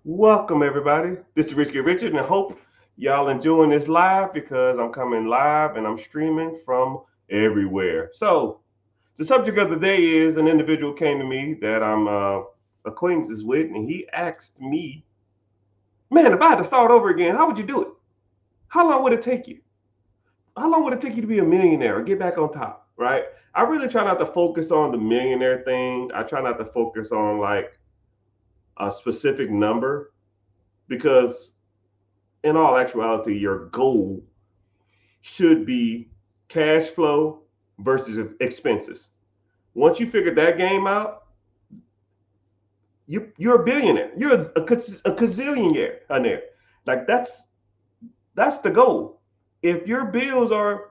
Welcome, everybody. This is Rich Get Richard, and I hope y'all enjoying this live because I'm coming live and I'm streaming from everywhere. So, the subject of the day is an individual came to me that I'm acquaintances with, and he asked me, "Man, if I had to start over again, how would you do it? How long would it take you? How long would it take you to be a millionaire or get back on top?" Right? I really try not to focus on the millionaire thing. I try not to focus on like a specific number because in all actuality your goal should be cash flow versus expenses. Once you figure that game out, you're a billionaire. You're a gazillionaire. Like that's the goal. If your bills are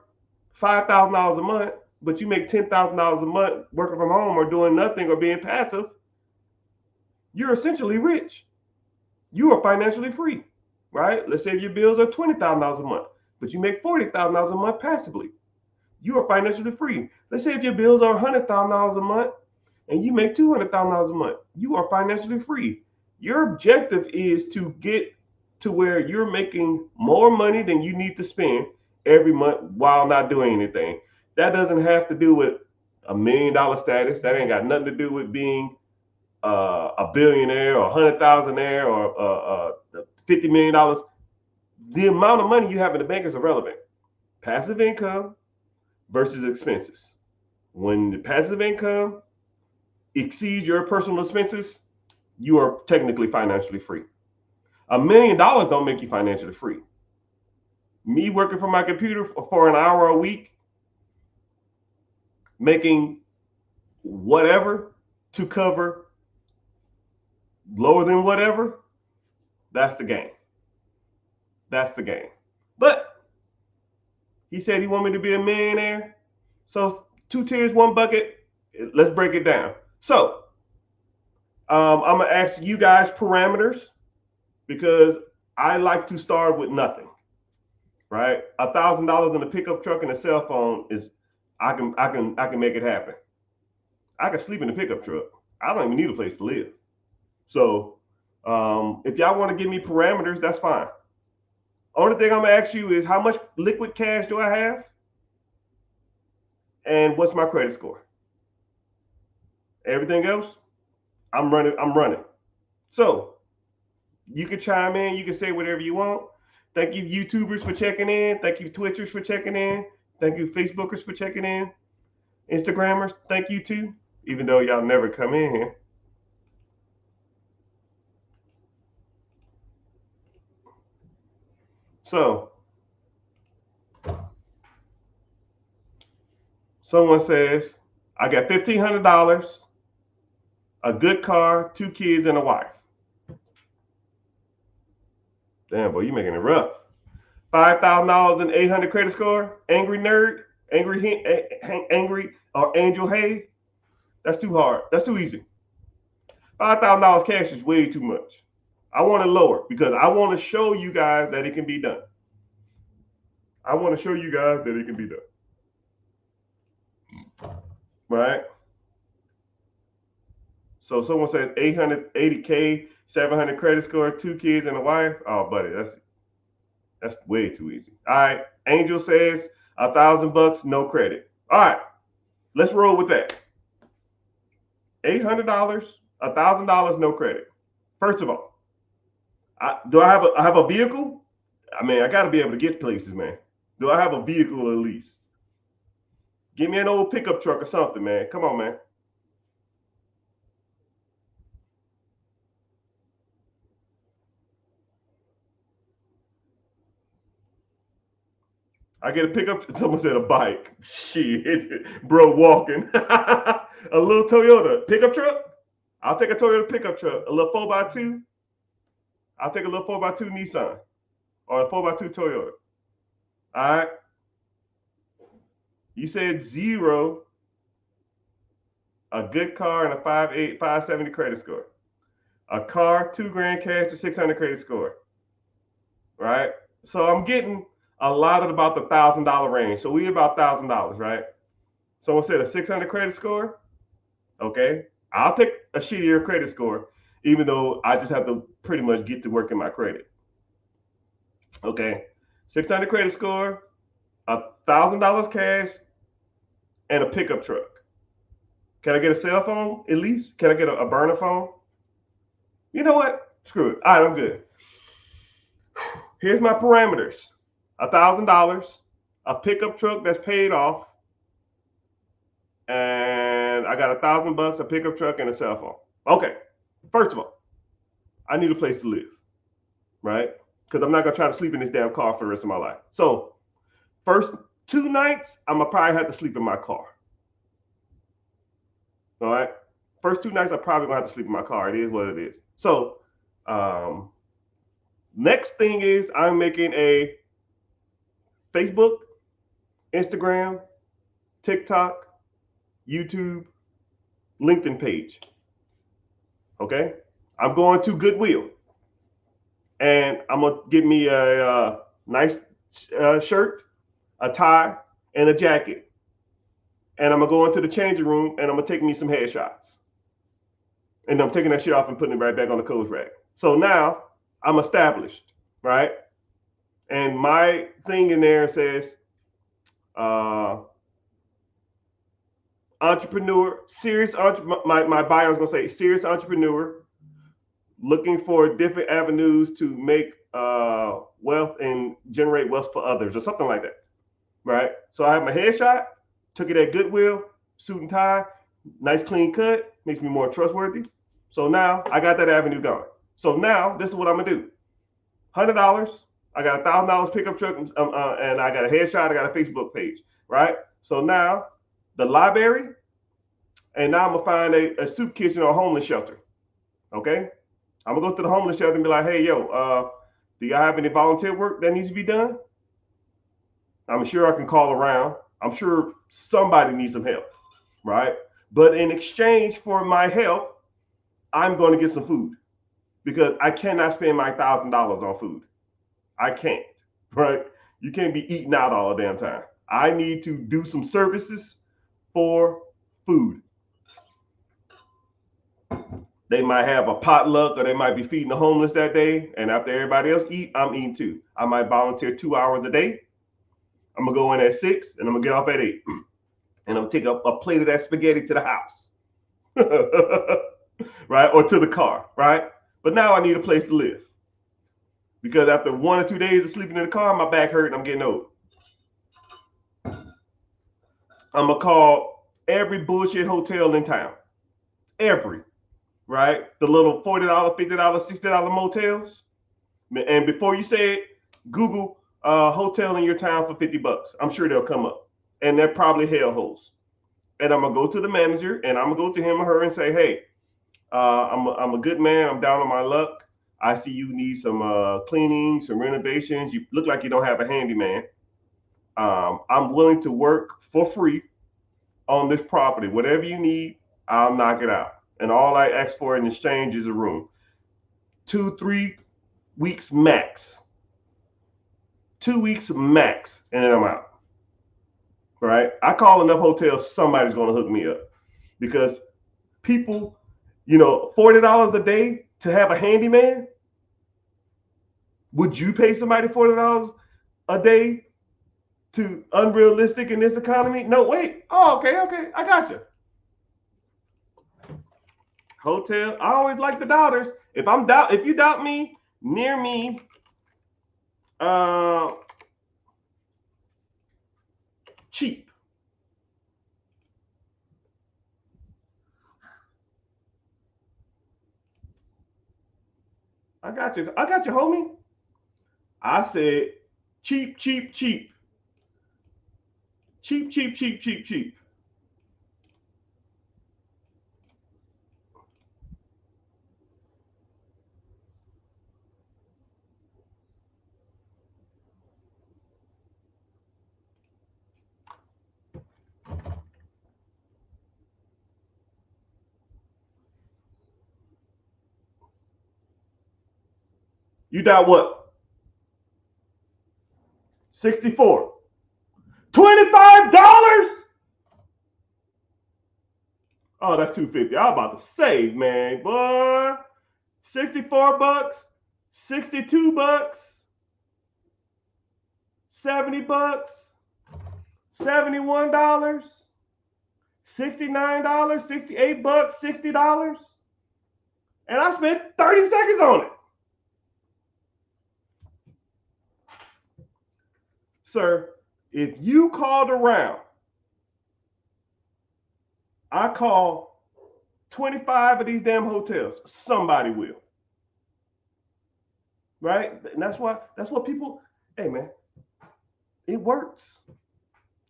$5,000 a month, but you make $10,000 a month working from home or doing nothing or being passive, you're essentially rich. You are financially free, right? Let's say your bills are $20,000 a month, but you make $40,000 a month passively. You are financially free. Let's say if your bills are $100,000 a month and you make $200,000 a month, you are financially free. Your objective is to get to where you're making more money than you need to spend every month while not doing anything. That doesn't have to do with $1 million status. That ain't got nothing to do with being a billionaire or 100,000aire or $50 million. The amount of money you have in the bank is irrelevant. Passive income versus expenses. When the passive income exceeds your personal expenses, you are technically financially free. $1 million don't make you financially free. Me working from my computer for an hour a week, making whatever to cover lower than whatever, that's the game. That's the game. But he said he wanted me to be a millionaire. So two tiers, one bucket. Let's break it down. So I'm gonna ask you guys parameters because I like to start with nothing. Right, $1,000 in a pickup truck and a cell phone is I can make it happen. I can sleep in the pickup truck. I don't even need a place to live. So if y'all want to give me parameters, that's fine. Only thing I'm gonna ask you is how much liquid cash do I have, and what's my credit score. Everything else, I'm running. I'm running. So you can chime in. You can say whatever you want. Thank you, YouTubers, for checking in. Thank you, Twitchers, for checking in. Thank you, Facebookers, for checking in. Instagrammers, thank you too. Even though y'all never come in here. So someone says, I got $1,500, a good car, 2 kids, and a wife. Damn, boy, you making it rough. $5,000 and 800 credit score. Angry nerd, angry or Angel Hay. That's too hard. That's too easy. $5,000 cash is way too much. I want it lower because I want to show you guys that it can be done. I want to show you guys that it can be done. Right? So someone says 880K, 700 credit score, 2 kids and a wife. Oh, buddy, that's way too easy. All right. Angel says $1,000, no credit. All right, let's roll with that. $800, $1,000, no credit. First of all, I have a vehicle? I mean, I got to be able to get places, man. Do I have a vehicle at least? Give me an old pickup truck or something, man. Come on, man. I get a pickup. Someone said a bike. Shit, bro, walking. A little Toyota pickup truck. I'll take a Toyota pickup truck. A little 4x2. I'll take a little 4x2 Nissan or a 4x2 Toyota. All right. You said zero, a good car, and a 5.8, 570 credit score. A car, 2 grand cash, to 600 credit score. Right. So I'm getting a lot of about the $1,000 range. So we about $1,000, right? Someone said a 600 credit score. Okay. I'll take a shittier credit score, even though I just have to pretty much get to work in my credit. Okay, 600 credit score, $1,000 cash, and a pickup truck. Can I get a cell phone at least? Can I get a burner phone? You know what? Screw it. All right, I'm good. Here's my parameters: $1,000, a pickup truck that's paid off, and I got $1,000, a pickup truck, and a cell phone. Okay. First of all, I need a place to live, right? Because I'm not gonna try to sleep in this damn car for the rest of my life. So, first 2 nights, I'm gonna probably have to sleep in my car. All right. First 2 nights, I'm probably gonna have to sleep in my car. It is what it is. So, next thing is I'm making a Facebook, Instagram, TikTok, YouTube, LinkedIn page. Okay. I'm going to Goodwill, and I'm gonna get me a nice shirt, a tie, and a jacket. And I'm gonna go into the changing room, and I'm gonna take me some headshots. And I'm taking that shit off and putting it right back on the clothes rack. So now I'm established, right? And my thing in there says entrepreneur, serious entrepreneur. My bio is gonna say serious entrepreneur, looking for different avenues to make wealth and generate wealth for others, or something like that, right? So I have my headshot, took it at Goodwill, suit and tie, nice clean cut, makes me more trustworthy. So now I got that avenue going. So now this is what I'm gonna do: $100. I got $1,000 pickup truck, and I got a headshot. I got a Facebook page, right? So now the library, and now I'm gonna find a soup kitchen or a homeless shelter. Okay, I'm gonna go to the homeless shelter and be like, hey, yo, do y'all have any volunteer work that needs to be done? I'm sure I can call around. I'm sure somebody needs some help, right? But in exchange for my help, I'm going to get some food, because I cannot spend my $1,000 on food. I can't, right? You can't be eating out all the damn time. I need to do some services for food. They might have a potluck, or they might be feeding the homeless that day. And after everybody else eat, I'm eating too. I might volunteer 2 hours a day. I'm gonna go in at 6 and I'm gonna get off at 8. And I'm gonna take a plate of that spaghetti to the house. Right? Or to the car, right? But now I need a place to live, because after 1 or 2 days of sleeping in the car, my back hurt and I'm getting old. I'm gonna call every bullshit hotel in town. Every, right? The little $40, $50, $60 motels. And before you say it, Google hotel in your town for $50. I'm sure they'll come up. And they're probably hellholes. And I'm gonna go to the manager, and I'm gonna go to him or her and say, hey, I'm a good man. I'm down on my luck. I see you need some cleaning, some renovations. You look like you don't have a handyman. I'm willing to work for free on this property. Whatever you need, I'll knock it out. And all I ask for in exchange is a room. 2-3 weeks max. 2 weeks max, and then I'm out. Right? I call enough hotels, somebody's going to hook me up, because people, $40 a day to have a handyman. Would you pay somebody $40 a day to unrealistic in this economy? No, wait. Oh, okay. I got you. Hotel. I always like the doubters. If you doubt me, near me, cheap. I got you, homie. I said cheap, cheap, cheap. Cheap, cheap, cheap, cheap, cheap. You doubt what? 64. $25? Oh, that's $250. I'm about to say, man, boy, $64, $62, $70, $71, $69, $68, $60, and I spent 30 seconds on it. Sir, if you called around, I call 25 of these damn hotels, somebody will. Right? And that's what people, hey man, it works.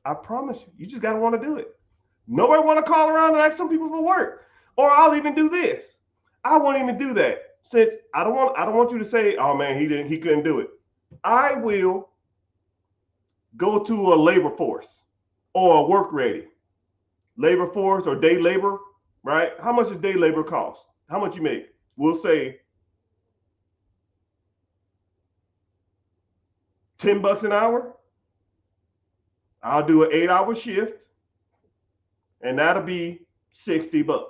I promise you. You just gotta want to do it. Nobody want to call around and ask some people for work. Or I'll even do this. I won't even do that since I don't want you to say, oh man, he couldn't do it. I will go to a labor force or a work ready. Labor force or day labor, right? How much does day labor cost? How much you make? We'll say $10 an hour. I'll do an 8-hour shift, and that'll be $60.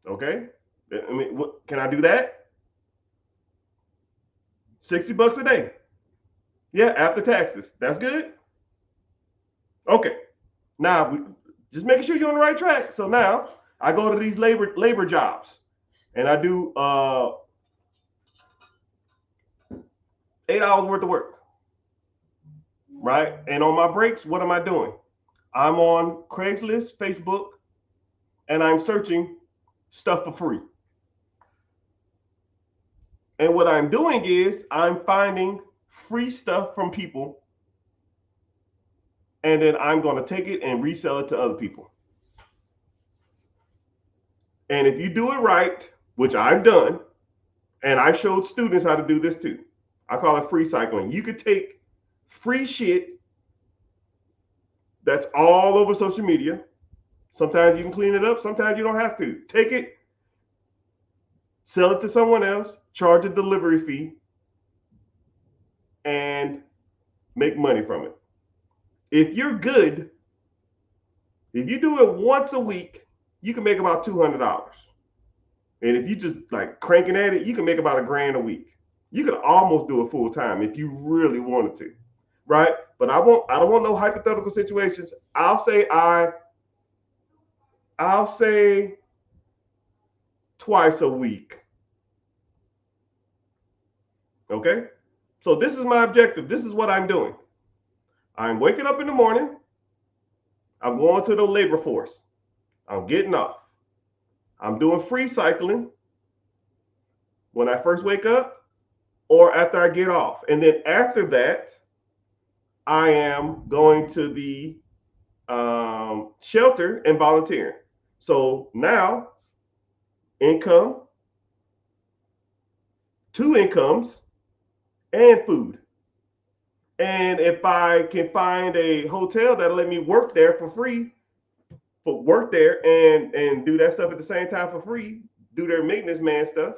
Okay? I mean, what, can I do that? $60 a day. Yeah, after taxes. That's good. Okay. Now, just making sure you're on the right track. So now I go to these labor jobs, and I do 8 hours worth of work. Right? And on my breaks, what am I doing? I'm on Craigslist, Facebook, and I'm searching stuff for free. And what I'm doing is I'm finding free stuff from people, and then I'm going to take it and resell it to other people. And if you do it right, which I've done, and I showed students how to do this too. I call it free cycling. You could take free shit that's all over social media. Sometimes you can clean it up. Sometimes you don't have to. Take it, sell it to someone else, charge a delivery fee, and make money from it. If you're good, if you do it once a week, you can make about $200. And if you just like cranking at it, you can make about $1,000 a week. You could almost do it full time if you really wanted to, right? But I don't want no hypothetical situations. I'll say twice a week. Okay? So this is my objective. This is what I'm doing. I'm waking up in the morning. I'm going to the labor force. I'm getting off. I'm doing free cycling when I first wake up or after I get off. And then after that, I am going to the shelter and volunteering. So now, income, 2 incomes, and food. And if I can find a hotel that'll let me work there for free, work there and do that stuff at the same time for free, do their maintenance man stuff,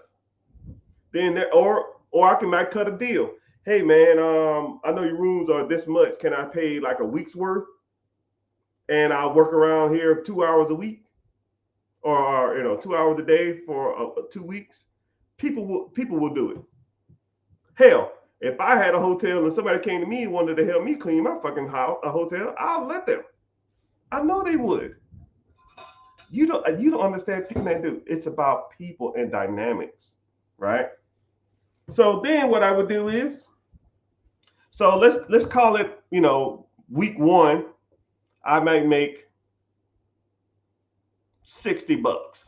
then or I might cut a deal. Hey man, I know your rooms are this much. Can I pay like a week's worth? And I'll work around here 2 hours a week, or 2 hours a day for 2 weeks. People will do it. Hell, if I had a hotel and somebody came to me and wanted to help me clean my fucking hotel, I'll let them. I know they would. You don't understand, man, dude. It's about people and dynamics, right? So then what I would do is, so let's call it, week 1, I might make $60.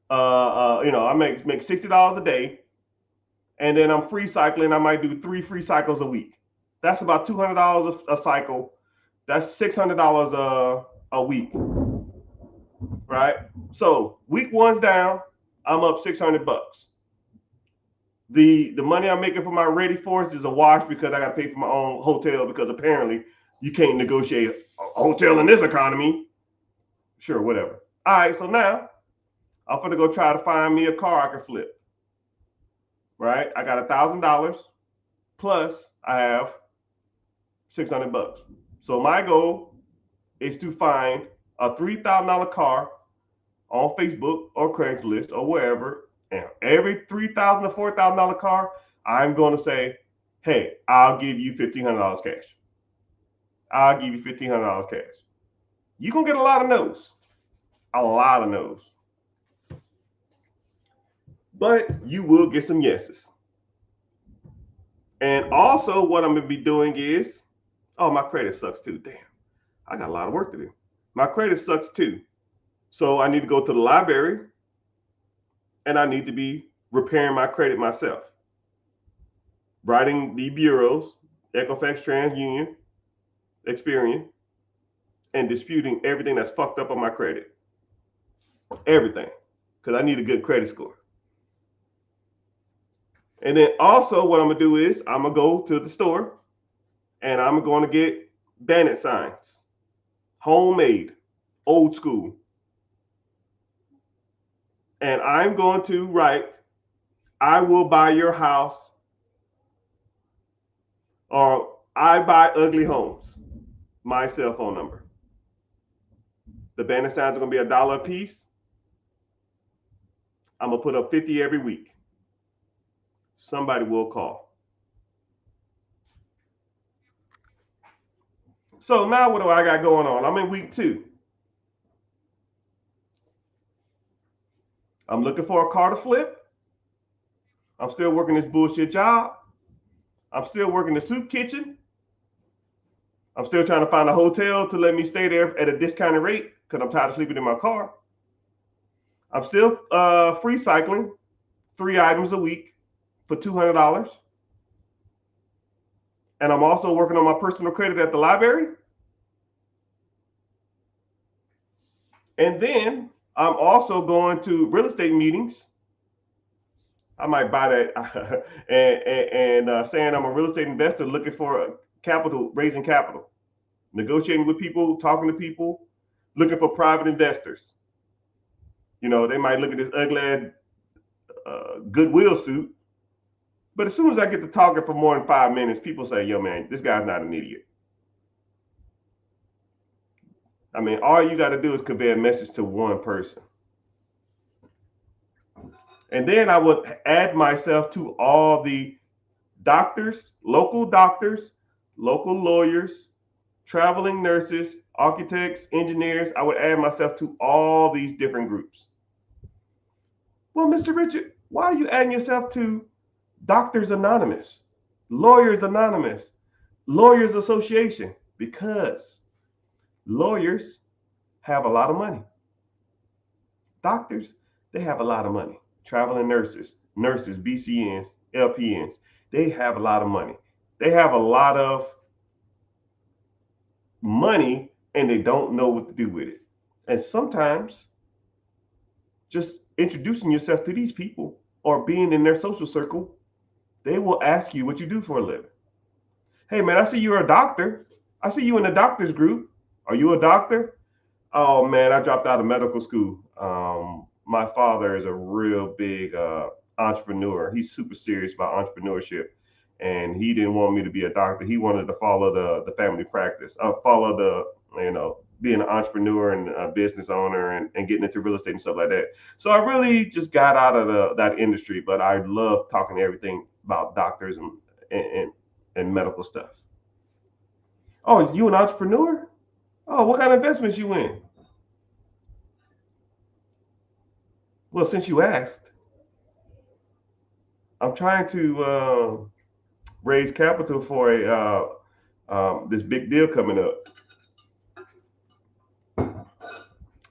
I make $60 a day, and then I'm free cycling. I might do 3 free cycles a week. That's about $200 a cycle. That's $600 a week, right? So week 1's down, I'm up $600. The money I'm making for my ready force is a wash because I got to pay for my own hotel, because apparently you can't negotiate a hotel in this economy. Sure, whatever. All right, so now I'm gonna go try to find me a car I can flip. Right? I got $1,000 plus I have $600. So my goal is to find a $3,000 car on Facebook or Craigslist or wherever, and every $3,000 to $4,000 car, I'm going to say, hey, I'll give you $1,500 cash. I'll give you $1,500 cash. You're going to get a lot of no's. A lot of no's. But you will get some yeses. And also what I'm going to be doing is, oh, my credit sucks too. Damn, I got a lot of work to do. My credit sucks too. So I need to go to the library and I need to be repairing my credit myself. Writing the bureaus, Equifax, TransUnion, Experian, and disputing everything that's fucked up on my credit. Everything. Because I need a good credit score. And then also what I'm going to do is I'm going to go to the store and I'm going to get bandit signs. Homemade. Old school. And I'm going to write, I will buy your house, or I buy ugly homes. My cell phone number. The bandit signs are going to be $1 a piece. I'm going to put up 50 every week. Somebody will call. So now what do I got going on? I'm in week 2. I'm looking for a car to flip. I'm still working this bullshit job. I'm still working the soup kitchen. I'm still trying to find a hotel to let me stay there at a discounted rate because I'm tired of sleeping in my car. I'm still free cycling 3 items a week for $200. And I'm also working on my personal credit at the library. And then I'm also going to real estate meetings. I might buy that and saying I'm a real estate investor looking for capital, raising capital, negotiating with people, talking to people, looking for private investors. You know, they might look at this ugly Goodwill suit, but as soon as I get to talking for more than 5 minutes, people say, yo, man, this guy's not an idiot. I mean, all you got to do is convey a message to one person. And then I would add myself to all the doctors, local lawyers, traveling nurses, architects, engineers. I would add myself to all these different groups. Well, Mr. Richard, why are you adding yourself to Doctors Anonymous, Lawyers Anonymous, Lawyers Association? Because lawyers have a lot of money. Doctors, they have a lot of money. Traveling nurses, BCNs, LPNs, they have a lot of money. They have a lot of money and they don't know what to do with it. And sometimes just introducing yourself to these people or being in their social circle, they will ask you what you do for a living. Hey, man, I see you're a doctor. I see you in the doctors group. Are you a doctor? Oh, man, I dropped out of medical school. My father is a real big entrepreneur. He's super serious about entrepreneurship. And he didn't want me to be a doctor. He wanted to follow the family practice, follow being an entrepreneur and a business owner and getting into real estate and stuff like that. So I really just got out of that industry, but I love talking everything about doctors and medical stuff. Oh, you an entrepreneur? Oh, what kind of investments you in? Well, since you asked, I'm trying to raise capital for this big deal coming up.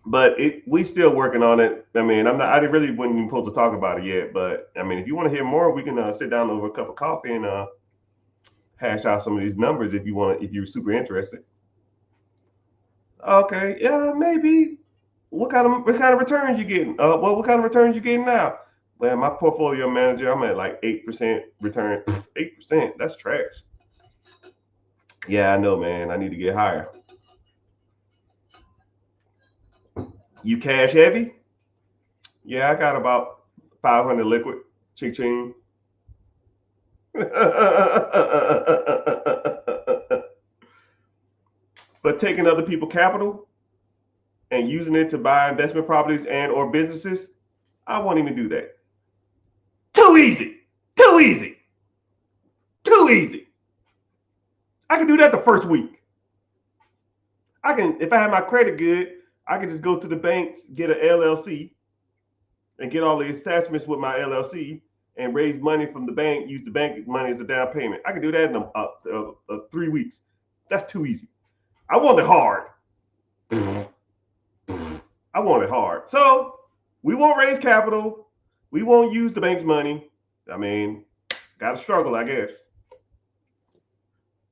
But we still working on it. I mean, I really wasn't even supposed to talk about it yet. But I mean, if you want to hear more, we can sit down over a cup of coffee and hash out some of these numbers if you're super interested. Okay, yeah, maybe. What kind of returns you getting? What kind of returns you getting now? Well, my portfolio manager, I'm at like 8% return. 8%, that's trash. Yeah, I know, man. I need to get higher. You cash heavy? Yeah, I got about 500 liquid. Ching ching. But taking other people's capital, and using it to buy investment properties and or businesses, I won't even do that. Too easy. Too easy. Too easy. I can do that the first week. I can, if I have my credit good, I can just go to the banks, get an LLC, and get all the attachments with my LLC and raise money from the bank, use the bank money as the down payment. I can do that in 3 weeks. That's too easy. I want it hard. I want it hard. So we won't raise capital. We won't use the bank's money. I mean, got to struggle, I guess.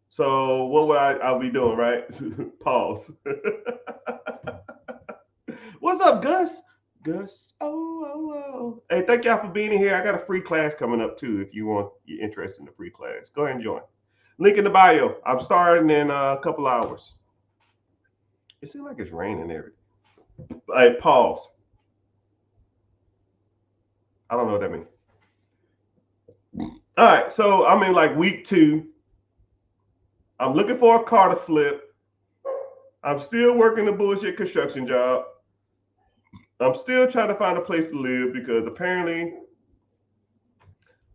So what would I'll be doing, right? Pause. What's up, Gus? Gus. Oh. Hey, thank y'all for being here. I got a free class coming up too. If you're interested in the free class, go ahead and join. Link in the bio. I'm starting in a couple hours. It seems like it's raining every day. Hey, pause. I don't know what that means. All right, so I'm in like week 2. I'm looking for a car to flip. I'm still working the bullshit construction job. I'm still trying to find a place to live because apparently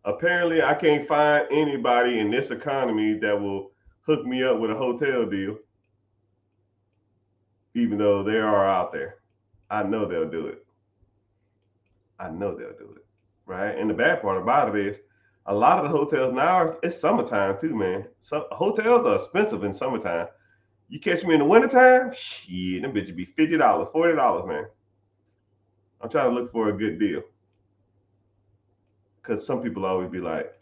I can't find anybody in this economy that will hook me up with a hotel deal, even though they are out there. I know they'll do it. Right? And the bad part about it is a lot of the hotels now, it's summertime too, man. Some hotels are expensive in summertime. You catch me in the wintertime, shit, them bitches be $50, $40, man. I'm trying to look for a good deal. Because some people always be like,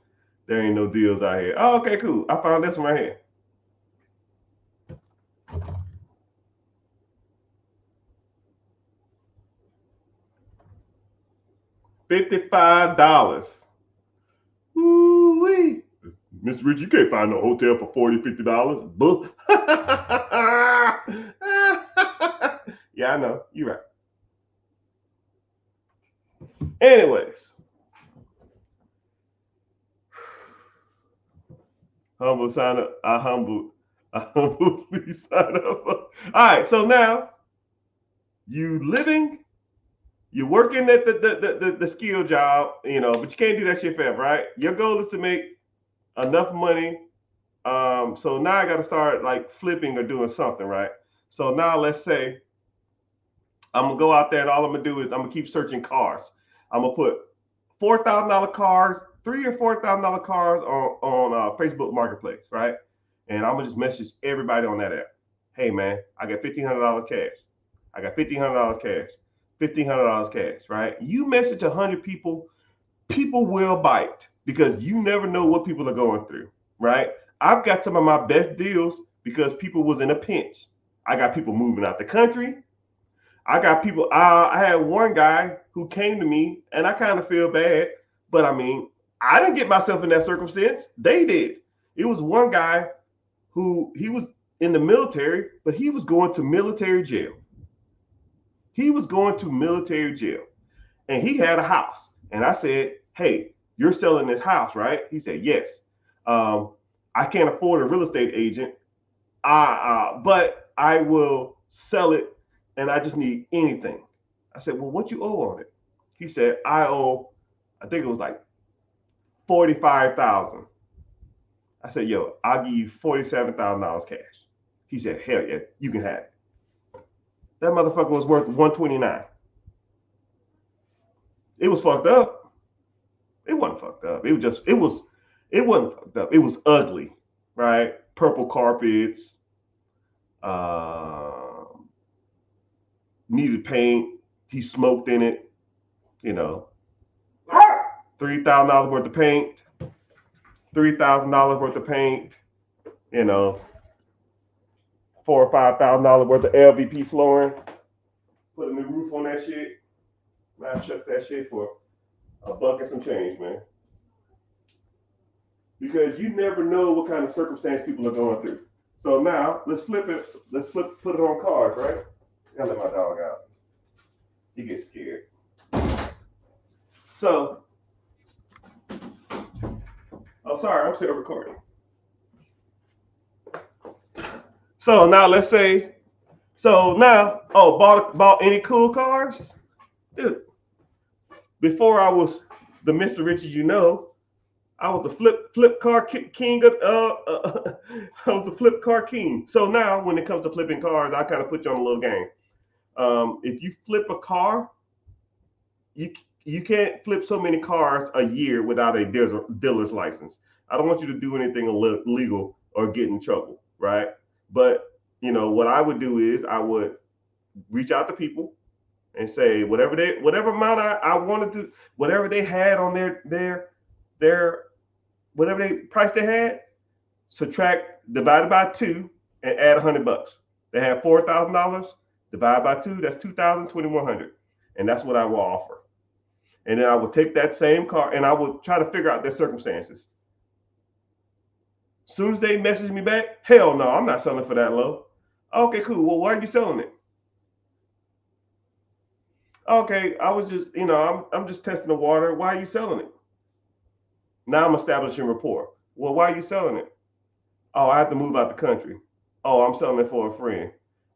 there ain't no deals out here. Oh, okay, cool. I found this one right here. $55. Ooh-wee. Mr. Rich, you can't find no hotel for $40, $50. Bull. Yeah, I know. You're right. Anyways. Humble sign up. I humbly sign up. All right, so now you living, you're working at the skill job, but you can't do that shit forever, right? Your goal is to make enough money. So now I got to start like flipping or doing something, right? So now let's say I'm gonna go out there and all I'm gonna do is I'm gonna keep searching cars. I'm gonna put $4,000 cars, $3,000 or $4,000 cars on Facebook Marketplace, right? And I'm gonna just message everybody on that app. Hey man, I got $1,500 cash. I got $1,500 cash. $1,500 cash, right? You message 100 people, people will bite because you never know what people are going through, right? I've got some of my best deals because people was in a pinch. I got people moving out the country. I got people. I had one guy who came to me, and I kind of feel bad, but I mean, I didn't get myself in that circumstance. They did. It was one guy who he was in the military, but he was going to military jail. He was going to military jail, and he had a house. And I said, "Hey, you're selling this house, right?" He said, "Yes." I can't afford a real estate agent, but I will sell it. And I just need anything. I said, well, what you owe on it? He said, I think it was like $45,000. I said, yo, I'll give you $47,000 cash. He said, hell yeah, you can have it. That motherfucker was worth $129. It was fucked up. It wasn't fucked up. It wasn't fucked up. It was ugly, right? Purple carpets, needed paint. He smoked in it, $3,000 worth of paint, $3,000 worth of paint, $4,000 or $5,000 worth of LVP flooring. Put a new roof on that shit. I shut that shit for $1 and some change, man. Because you never know what kind of circumstance people are going through. So now let's flip it. Put it on cars, right? I gotta let my dog out. He gets scared. So, sorry, I'm still recording. So now let's say So now, oh, bought any cool cars? Dude, before I was the Mr. Richie, I was the flip car king of I was the flip car king. So now when it comes to flipping cars, I kind of put you on a little game. If you flip a car, you you can't flip so many cars a year without a dealer's license. I don't want you to do anything illegal or get in trouble, right? But what I would do is I would reach out to people and say whatever amount I wanted to, whatever they had on their whatever they price they had, subtract, divided by two, and add $100. They have $4,000, divide by two, that's 2,100, and that's what I will offer. And then I would take that same car and I would try to figure out their circumstances. As soon as they message me back, hell no, I'm not selling for that low. Okay, cool. Well, why are you selling it? Okay, I was just, I'm just testing the water. Why are you selling it? Now I'm establishing rapport. Well, why are you selling it? Oh, I have to move out the country. Oh, I'm selling it for a friend.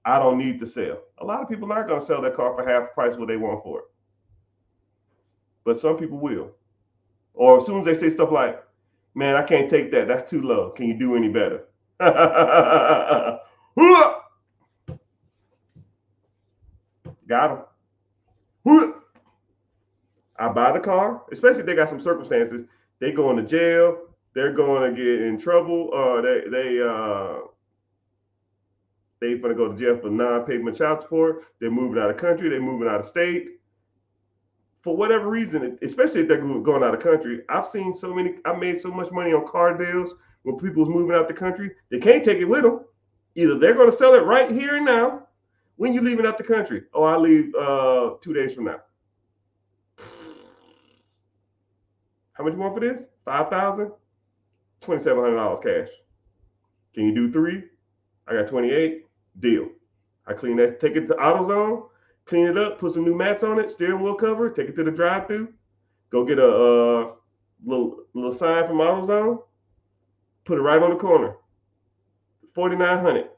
I don't need to sell. A lot of people aren't going to sell their car for half the price what they want for it. But some people will. Or as soon as they say stuff like, man, I can't take that. That's too low. Can you do any better? Got them. I buy the car, especially if they got some circumstances. They go into jail. They're going to get in trouble. They're going to go to jail for non-payment child support. They're moving out of country. They're moving out of state. For whatever reason, especially if they're going out of country, I've made so much money on car deals when people's moving out the country. They can't take it with them. Either they're going to sell it right here and now. When you leaving out the country? Oh, I leave 2 days from now. How much you want for this? $5,000? $2,700 cash. Can you do 3? I got 28. Deal. I clean that, take it to AutoZone, clean it up, put some new mats on it, steering wheel cover, take it to the drive-thru, go get a little sign from AutoZone, put it right on the corner. 4,900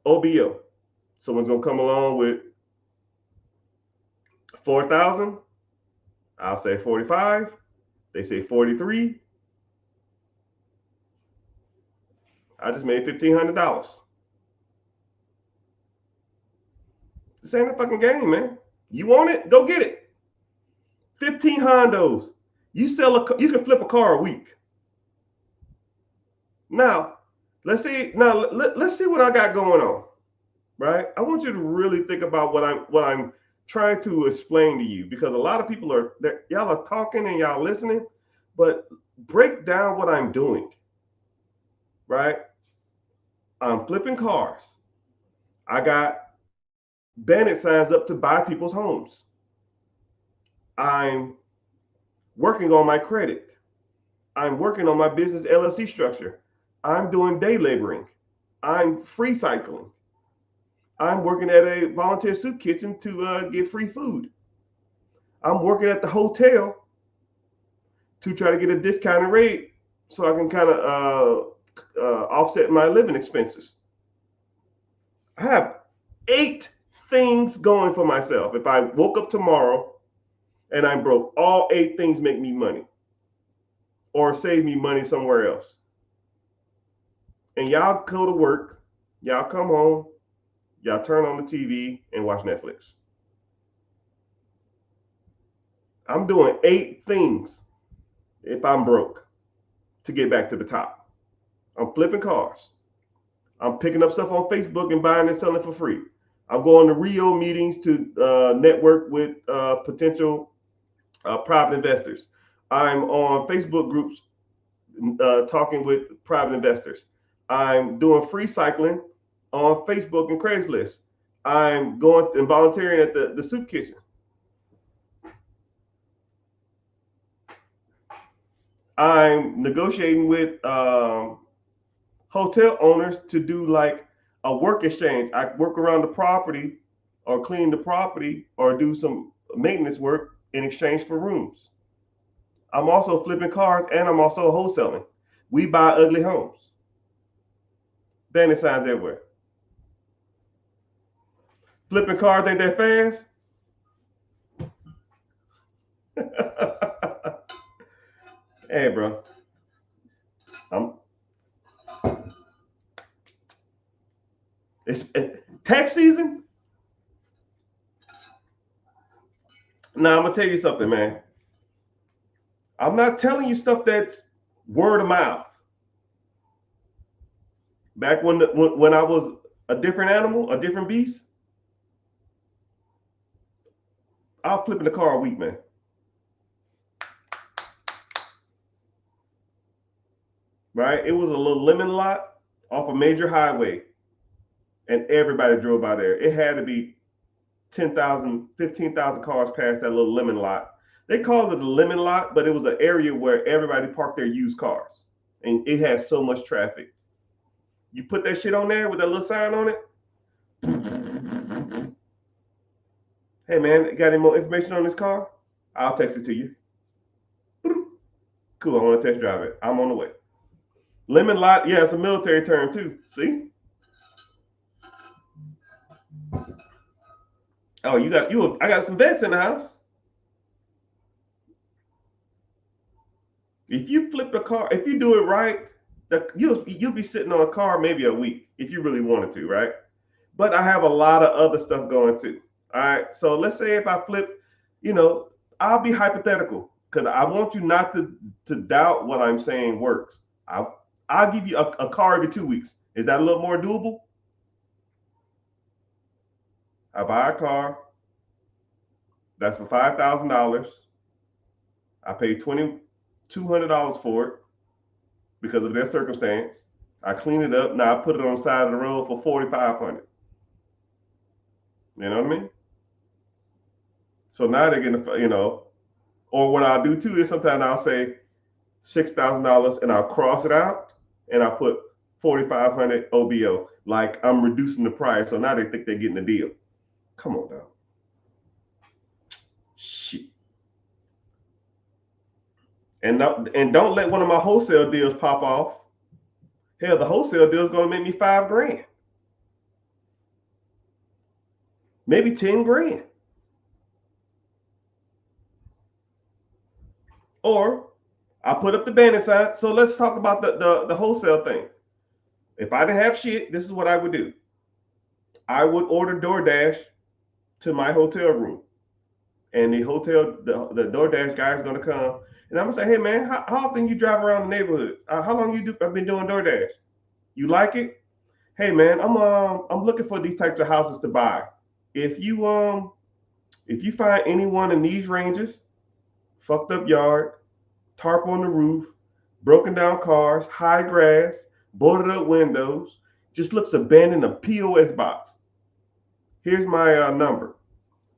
OBO. Someone's gonna come along with 4,000. I'll say 45. They say 43. I just made $1,500. This ain't a fucking game, man. You want it? Go get it. 15 Hondos. You can flip a car a week. Now, let's see what I got going on. Right? I want you to really think about what I'm trying to explain to you, because a lot of people y'all are talking and y'all listening, but break down what I'm doing. Right? I'm flipping cars. I got bandit signs up to buy people's homes. I'm working on my credit. I'm working on my business LLC structure. I'm doing day laboring. I'm free cycling. I'm working at a volunteer soup kitchen to get free food. I'm working at the hotel to try to get a discounted rate so I can kind of offset my living expenses. I have 8 things going for myself. If I woke up tomorrow and I'm broke, all 8 things make me money or save me money somewhere else. And y'all go to work, y'all come home, y'all turn on the TV and watch Netflix. I'm doing 8 things if I'm broke to get back to the top. I'm flipping cars. I'm picking up stuff on Facebook and buying and selling for free. I'm going to Rio meetings to network with potential private investors. I'm on Facebook groups talking with private investors. I'm doing free cycling on Facebook and Craigslist. I'm going and volunteering at the soup kitchen. I'm negotiating with hotel owners to do like a work exchange. I work around the property or clean the property or do some maintenance work in exchange for rooms. I'm also flipping cars and I'm also wholesaling. We buy ugly homes. Bandit signs everywhere. Flipping cars ain't that fast. Hey, bro. It's tax season. Now I'm gonna tell you something, man. I'm not telling you stuff that's word of mouth. Back when I was a different animal, a different beast, I was flipping the car a week, man. Right? It was a little lemon lot off a major highway, and everybody drove by there. It had to be 10,000, 15,000 cars past that little lemon lot. They called it a lemon lot, but it was an area where everybody parked their used cars, and it had so much traffic. You put that shit on there with that little sign on it. Hey man, got any more information on this car? I'll text it to you. Cool, I want to test drive it. I'm on the way. Lemon lot, yeah, it's a military term too. See? Oh, I got some vets in the house. If you flip the car, if you do it right, you'll be sitting on a car maybe a week if you really wanted to, right? But I have a lot of other stuff going too. All right. So let's say if I flip, I'll be hypothetical because I want you not to doubt what I'm saying works. I'll give you a car every 2 weeks. Is that a little more doable? I buy a car that's for $5,000. I pay $2,200 for it because of their circumstance. I clean it up. Now I put it on the side of the road for $4,500. You know what I mean? So now they're getting, or what I'll do too is sometimes I'll say $6,000 and I'll cross it out and I put 4,500 OBO. Like I'm reducing the price. So now they think they're getting a deal. Come on, dog. Shit. And don't let one of my wholesale deals pop off. Hell, the wholesale deal is going to make me $5,000. Maybe $10,000. Or I put up the banner sign. So let's talk about the wholesale thing. If I didn't have shit, this is what I would do. I would order DoorDash to my hotel room. And the DoorDash guy is going to come. And I'm going to say, hey, man, how often you drive around the neighborhood? How long I've been doing DoorDash? You like it? Hey, man, I'm looking for these types of houses to buy. If you find anyone in these ranges, fucked up yard, tarp on the roof, broken down cars, high grass, boarded up windows, just looks abandoned, a POS box. Here's my number.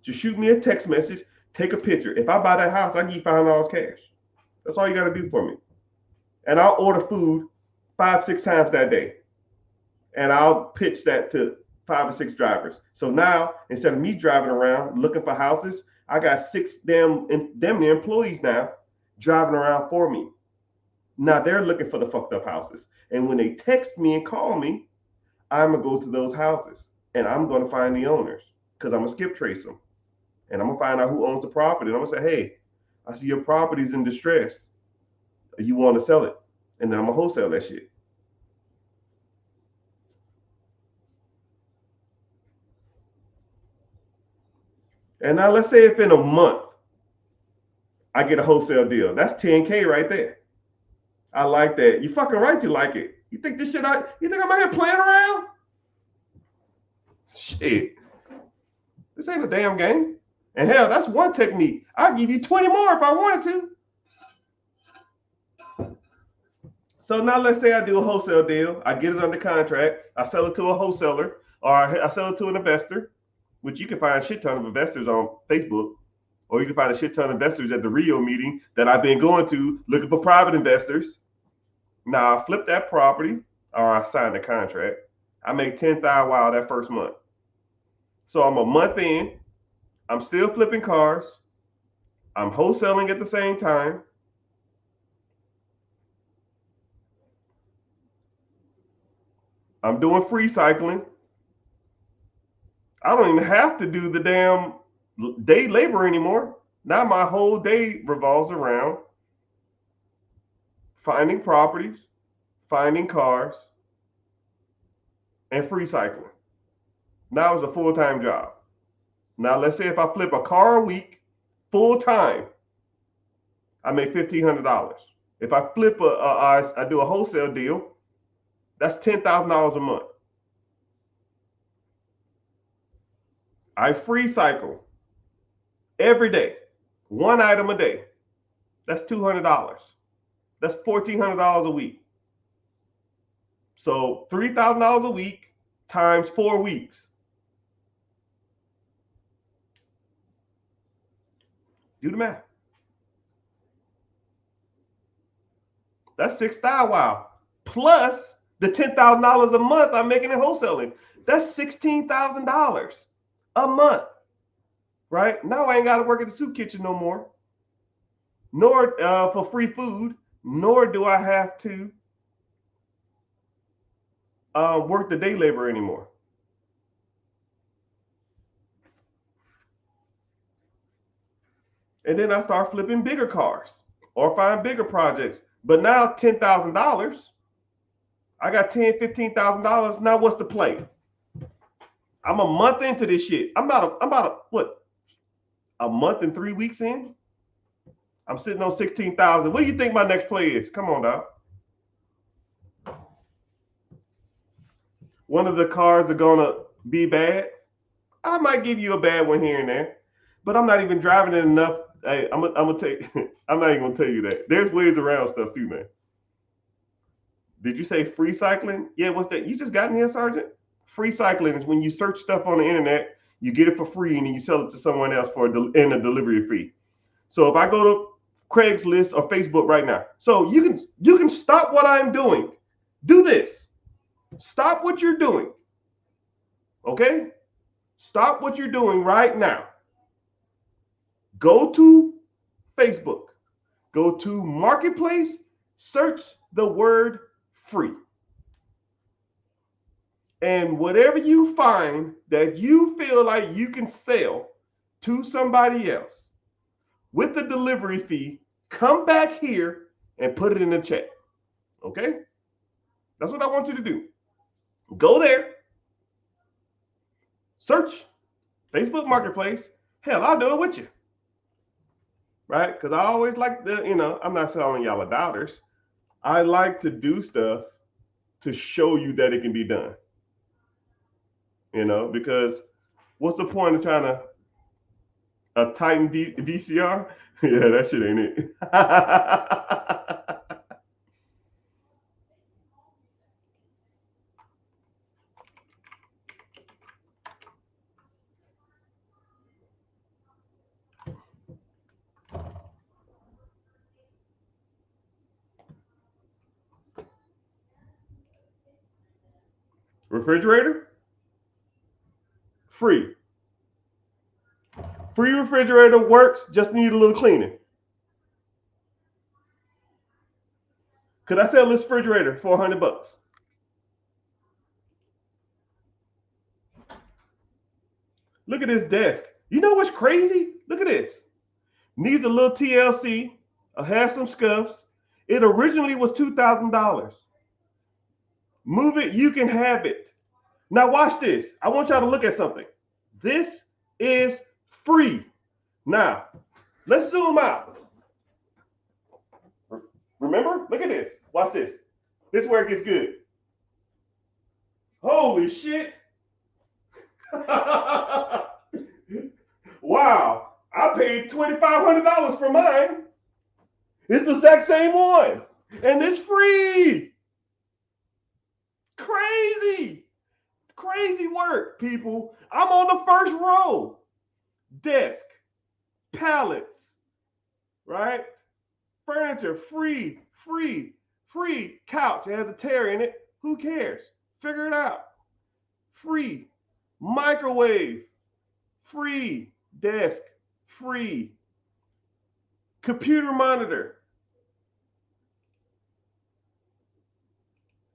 Just shoot me a text message, take a picture. If I buy that house, I give you $5 cash. That's all you got to do for me. And I'll order food 5-6 times that day. And I'll pitch that to 5 or 6 drivers. So now, instead of me driving around looking for houses, I got 6 damn employees now driving around for me. Now they're looking for the fucked up houses. And when they text me and call me, I'm going to go to those houses. And I'm going to find the owners because I'm going to skip trace them. And I'm going to find out who owns the property. And I'm going to say, hey, I see your property's in distress. You want to sell it? And then I'm going to wholesale that shit. And now let's say if in a month I get a wholesale deal, that's $10K right there. I like that. You fucking right, you like it. You think this shit you think I'm out here playing around? Shit. This ain't a damn game. And hell, that's one technique. I'll give you 20 more if I wanted to. So now let's say I do a wholesale deal. I get it under contract. I sell it to a wholesaler or I sell it to an investor, which you can find a shit ton of investors on Facebook. Or you can find a shit ton of investors at the Rio meeting that I've been going to looking for private investors. Now I flip that property or I sign the contract. I make $10,000 that first month. So I'm a month in. I'm still flipping cars. I'm wholesaling at the same time. I'm doing free cycling. I don't even have to do the damn day labor anymore. Now my whole day revolves around finding properties, finding cars, and free cycling. Now it's a full-time job. Now let's say if I flip a car a week full time, I make $1,500. If I flip I do a wholesale deal, that's $10,000 a month. I free cycle every day, one item a day. That's $200. That's $1,400 a week. So $3,000 a week times 4 weeks. Do the math. That's $6,000. Wow. Plus the $10,000 a month I'm making in wholesaling. That's $16,000 a month. Right? Now I ain't got to work at the soup kitchen no more. Nor for free food, nor do I have to work the day labor anymore. And then I start flipping bigger cars or find bigger projects. But now $10,000, I got $10,000, $15,000. Now what's the play? I'm a month into this shit. I'm about a month and 3 weeks in. I'm sitting on 16,000. What do you think my next play is? Come on, dog. One of the cars are gonna be bad. I might give you a bad one here and there, but I'm not even driving it enough. Hey, I'm gonna take. I'm not even gonna tell you that. There's ways around stuff too, man. Did you say free cycling? Yeah, what's that? You just got in here, Sergeant? Free cycling is when you search stuff on the internet, you get it for free, and then you sell it to someone else for a delivery fee. So if I go to Craigslist or Facebook right now, so you can stop what I'm doing. Do this. Stop what you're doing. Okay? Stop what you're doing right now. Go to Facebook. Go to Marketplace. Search the word free. And whatever you find that you feel like you can sell to somebody else with the delivery fee, come back here and put it in the chat. Okay? That's what I want you to do. Go there. Search Facebook Marketplace. Hell, I'll do it with you. Right? Because I always like I'm not selling y'all doubters. I like to do stuff to show you that it can be done. Because what's the point of trying to a Titan VCR? Yeah, that shit ain't it. Refrigerator? Free. Free refrigerator works, just need a little cleaning. Could I sell this refrigerator for $100? Look at this desk. You know what's crazy? Look at this. Needs a little TLC, has some scuffs. It originally was $2,000. Move it, you can have it. Now watch this. I want y'all to look at something. This is free. Now, let's zoom out. Remember? Look at this. Watch this. This is where it gets good. Holy shit. Wow. I paid $2,500 for mine. It's the exact same one. And it's free. Crazy. Crazy work, people. I'm on the first row. Desk, pallets, right? Furniture, free. Couch, it has a tear in it. Who cares? Figure it out. Free. Microwave, free. Desk, free. Computer monitor,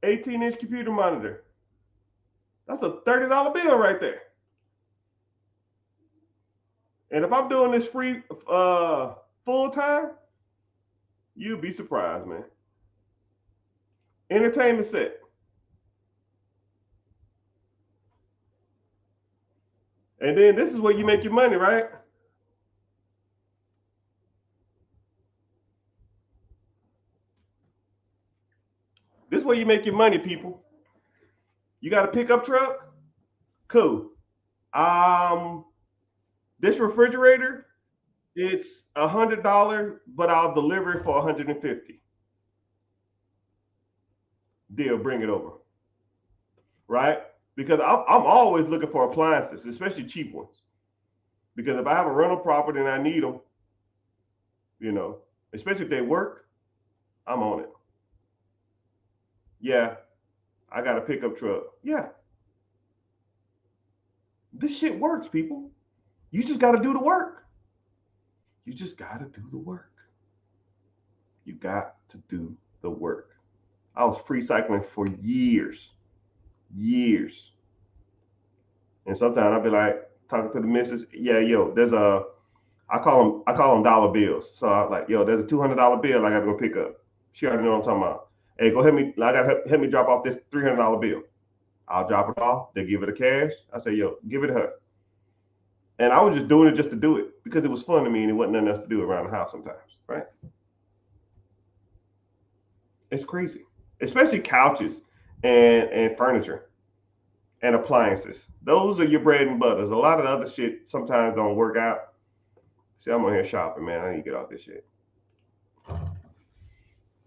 18-inch computer monitor. That's a $30 bill right there. And if I'm doing this free full time, you'll be surprised, man. Entertainment set. And then this is where you make your money, right? This is where you make your money, people. You got a pickup truck? Cool. Um, this refrigerator, it's $100, but I'll deliver it for $150. Deal, bring it over, right? Because I'm always looking for appliances, especially cheap ones. Because if I have a rental property and I need them, you know, especially if they work, I'm on it. Yeah, I got a pickup truck. Yeah, this shit works, people. You just got to do the work. You just got to do the work. You got to do the work. I was free cycling for years, years. And sometimes I'll be like talking to the missus, yeah, yo, there's a, I call them dollar bills. So I like, yo, there's a $200 bill I got to go pick up. She already know what I'm talking about. Hey, go help me. I got to help me drop off this $300 bill. I'll drop it off. They give it a cash. I say, yo, give it to her. And I was just doing it just to do it because it was fun to me and it wasn't nothing else to do around the house sometimes, right? It's crazy, especially couches and furniture and appliances. Those are your bread and butters. A lot of the other shit sometimes don't work out. See, I'm on here shopping, man. I need to get off this shit.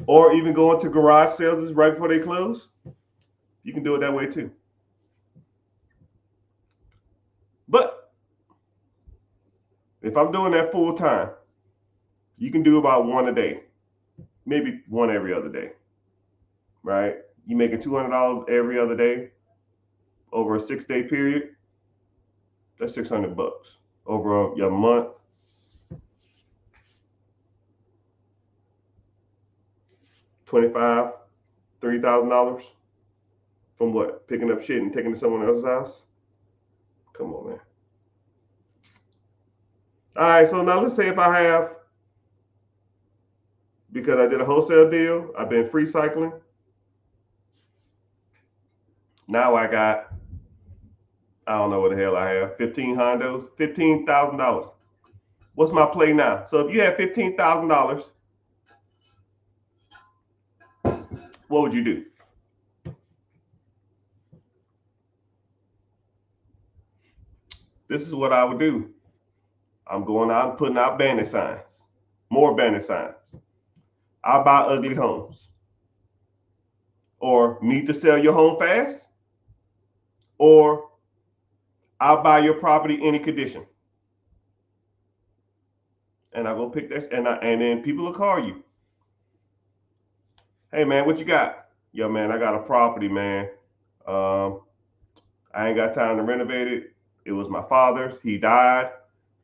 Or even going to garage sales right before they close. You can do it that way too. But if I'm doing that full time, you can do about one a day, maybe one every other day, right? You making $200 every other day over a 6 day period. That's $600 over your month. 25, $30,000 from what? Picking up shit and taking it to someone else's house. Come on, man. All right, so now let's say if I have, because I did a wholesale deal, I've been free cycling. Now I don't know what the hell I have, 15 Hondos, $15,000. What's my play now? So if you had $15,000, what would you do? This is what I would do. I'm going out and putting out bandit signs, more bandit signs. I buy ugly homes. Or need to sell your home fast, or I'll buy your property any condition. And I go pick that, and then people will call you. Hey man, what you got? Yo man, I got a property, man. Um, I ain't got time to renovate it. It was my father's. He died.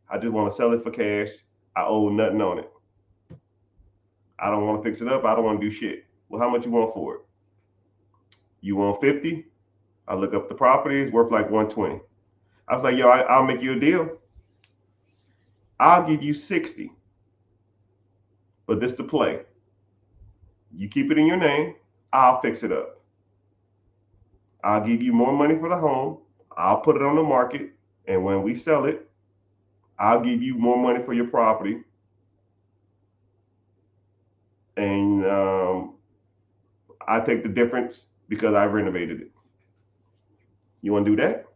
I just want to sell it for cash. I owe nothing on it. I don't want to fix it up. I don't want to do shit. Well, how much you want for it? You want 50? I look up the property. It's worth like 120. I was like, yo, I'll make you a deal. I'll give you 60. But this the play. You keep it in your name. I'll fix it up. I'll give you more money for the home. I'll put it on the market. And when we sell it, I'll give you more money for your property. And I take the difference because I renovated it. You want to do that?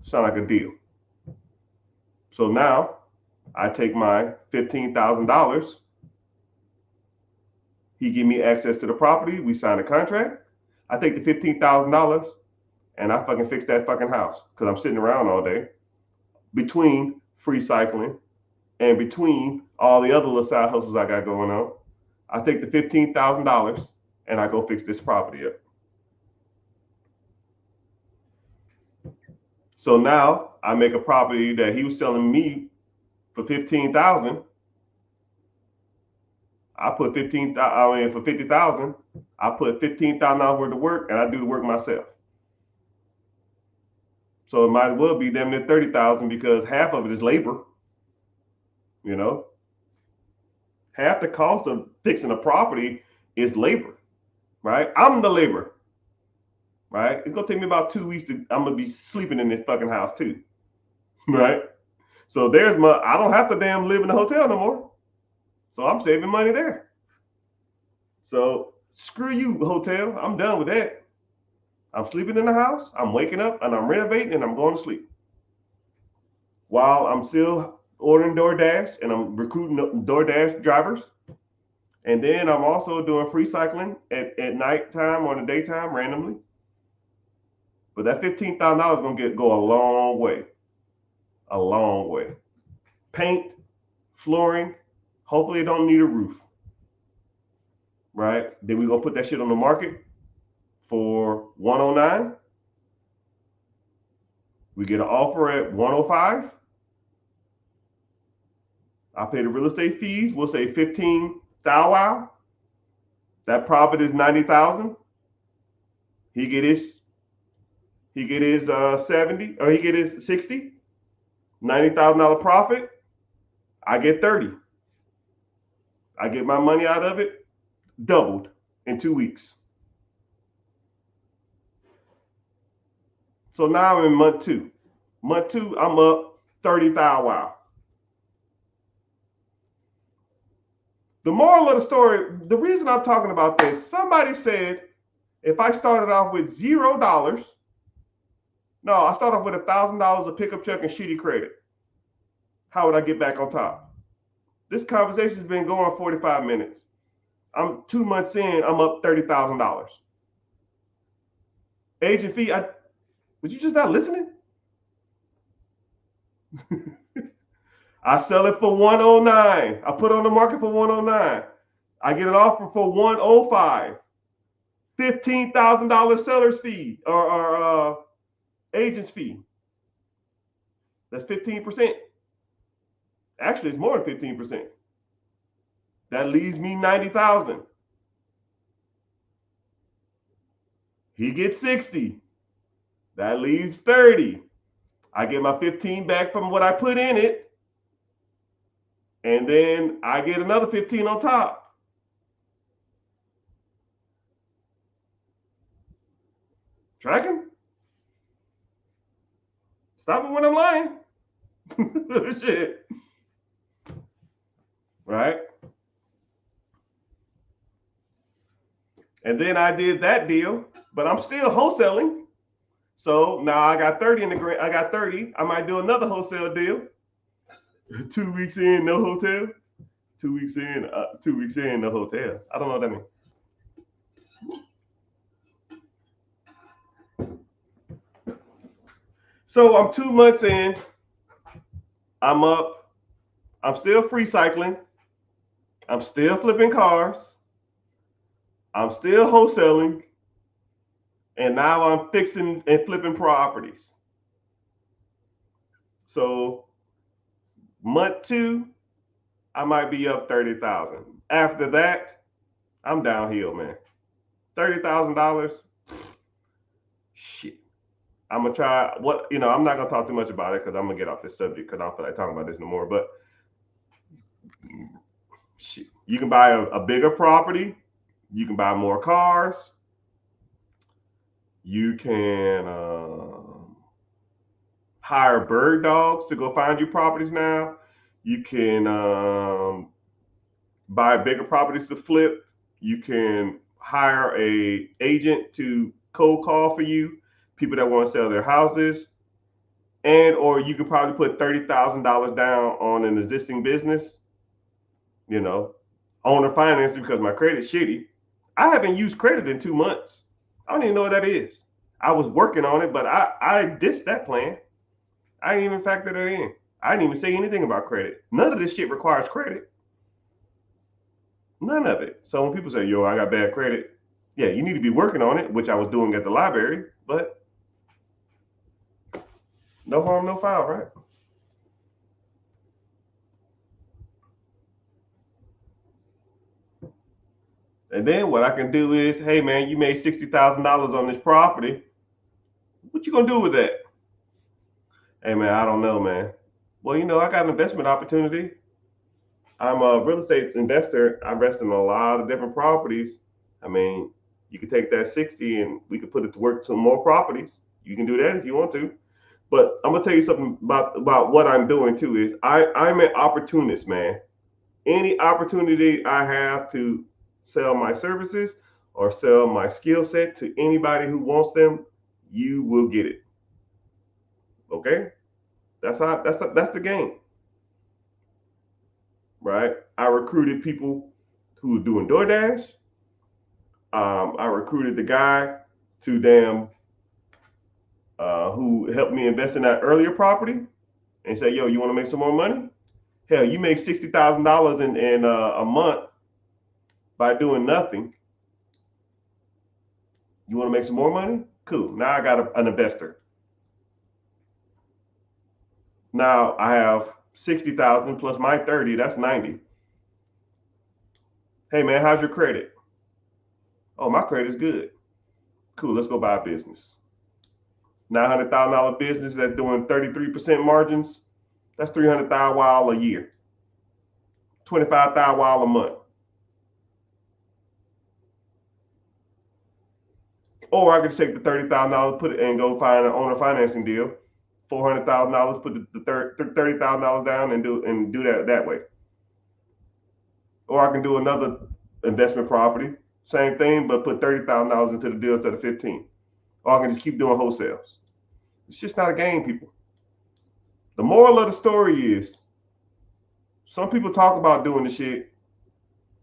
Sound like a deal. So now I take my $15,000. He give me access to the property. We sign a contract. I take the $15,000 and I fucking fix that fucking house because I'm sitting around all day between free cycling and between all the other little side hustles I got going on. I take the $15,000 and I go fix this property up. So now I make a property that he was selling me for 15,000. I put 15,000. I mean, for 50,000, I put $15,000 worth of work, and I do the work myself. So it might as well be damn near 30,000 because half of it is labor. You know, half the cost of fixing a property is labor, right? I'm the labor, right? It's gonna take me about 2 weeks I'm gonna be sleeping in this fucking house too, right? So I don't have to damn live in a hotel no more. So I'm saving money there. So screw you, hotel. I'm done with that. I'm sleeping in the house, I'm waking up and I'm renovating and I'm going to sleep. While I'm still ordering DoorDash and I'm recruiting DoorDash drivers. And then I'm also doing free cycling at nighttime or in the daytime randomly. But that $15,000 is gonna go a long way. A long way. Paint, flooring, hopefully it don't need a roof. Right? Then we're gonna put that shit on the market for 109. We get an offer at 105. I pay the real estate fees. We'll say 15 thou wow. That profit is 90,000. He get his 70 or he get his 60. $90,000 profit. I get 30. I get my money out of it doubled in 2 weeks. So now I'm in month 2. Month 2, I'm up 30 thou wow. The moral of the story, the reason I'm talking about this, somebody said if I started off with $0, no, I started off with $1,000 of pickup truck and shitty credit. How would I get back on top? This conversation has been going 45 minutes. I'm 2 months in, I'm up $30,000. Agent fee, was you just not listening? I sell it for 109. I put it on the market for 109. I get an offer for 105. $15,000 seller's fee or agent's fee. That's 15%. Actually, it's more than 15%. That leaves me 90,000. He gets 60. That leaves 30. I get my 15 back from what I put in it. And then I get another 15 on top. Tracking? Stop me when I'm lying. Shit. Right? And then I did that deal, but I'm still wholesaling. So now I got 30 in the grant. I got 30. I might do another wholesale deal. 2 weeks in, no hotel. 2 weeks in, 2 weeks in, no hotel. I don't know what that means. So I'm 2 months in. I'm up. I'm still free cycling. I'm still flipping cars. I'm still wholesaling. And now I'm fixing and flipping properties. So month 2, I might be up 30,000. After that, I'm downhill, man. $30,000. Shit. I'm gonna try I'm not gonna talk too much about it because I'm gonna get off this subject because I don't feel like talking about this no more. But shit, you can buy a bigger property, you can buy more cars, you can hire bird dogs to go find you properties now. You can buy bigger properties to flip. You can hire a agent to cold call for you, people that want to sell their houses. And or you could probably put $30,000 down on an existing business, owner financing because my credit's shitty. I haven't used credit in 2 months. I don't even know what that is. I was working on it, but I ditched that plan. I didn't even factor that in. I didn't even say anything about credit. None of this shit requires credit. None of it. So when people say, yo, I got bad credit, yeah, you need to be working on it, which I was doing at the library, but no harm, no foul, right? And then what I can do is, hey man, you made $60,000 on this property. What you gonna do with that? Hey man, I don't know, man. Well, I got an investment opportunity. I'm a real estate investor. I invest in a lot of different properties. I mean, you could take that 60 and we could put it to work some more properties. You can do that if you want to. But I'm gonna tell you something about what I'm doing too. Is I'm an opportunist, man. Any opportunity I have to sell my services or sell my skill set to anybody who wants them, you will get it. Okay, that's the game, right? I recruited people who were doing DoorDash. I recruited the guy to damn who helped me invest in that earlier property and say, "Yo, you want to make some more money? Hell, you make $60,000 in a month by doing nothing. You want to make some more money? Cool. Now I got an investor. Now I have 60,000 plus my 30. That's 90. Hey man, how's your credit? Oh, my credit's good. Cool. Let's go buy a business. $900,000 business that's doing 33% margins. That's 300,000 a year. 25,000 a month. Or I could take the $30,000, put it and go find an owner financing deal. $400,000, put the $30,000 down and do that way. Or I can do another investment property, same thing, but put $30,000 into the deal instead of 15. Or I can just keep doing wholesales. It's just not a game, people. The moral of the story is, some people talk about doing the shit,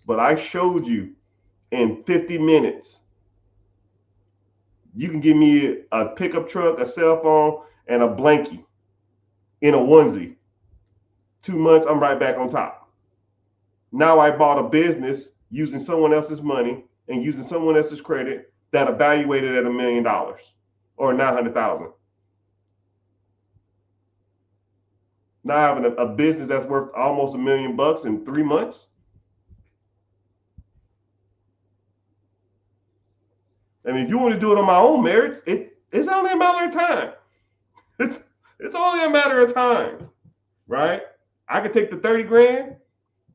but I showed you in 50 minutes. You can give me a pickup truck, a cell phone, and a blankie in a onesie. 2 months, I'm right back on top. Now I bought a business using someone else's money and using someone else's credit that evaluated at $1 million or 900,000. Now having a business that's worth almost $1 million in 3 months. I mean, if you want to do it on my own merits, it's only a matter of time. It's only a matter of time, right? I could take the 30 grand,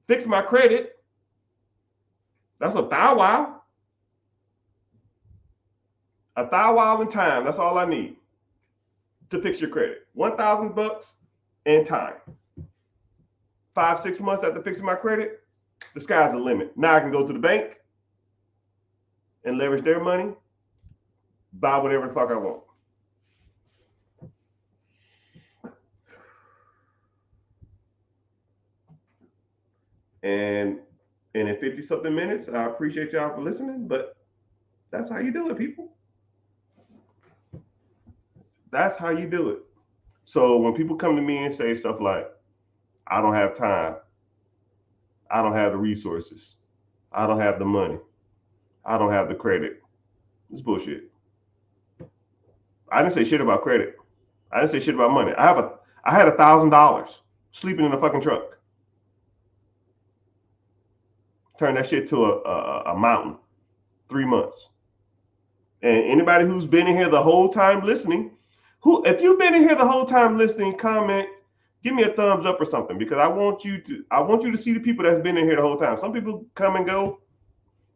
fix my credit. That's a thou wow. A thou wow in time. That's all I need to fix your credit. $1,000 and time. 5-6 months after fixing my credit, the sky's the limit. Now I can go to the bank and leverage their money, buy whatever the fuck I want. And in 50 something minutes, I appreciate y'all for listening, but that's how you do it, people. That's how you do it. So when people come to me and say stuff like, I don't have time, I don't have the resources, I don't have the money, I don't have the credit, it's bullshit. I didn't say shit about credit. I didn't say shit about money. I had $1,000 sleeping in a fucking truck. Turn that shit to a mountain. 3 months. And anybody who's been in here the whole time listening, if you've been in here the whole time listening, comment, give me a thumbs up or something, because I want you to see the people that's been in here the whole time. Some people come and go,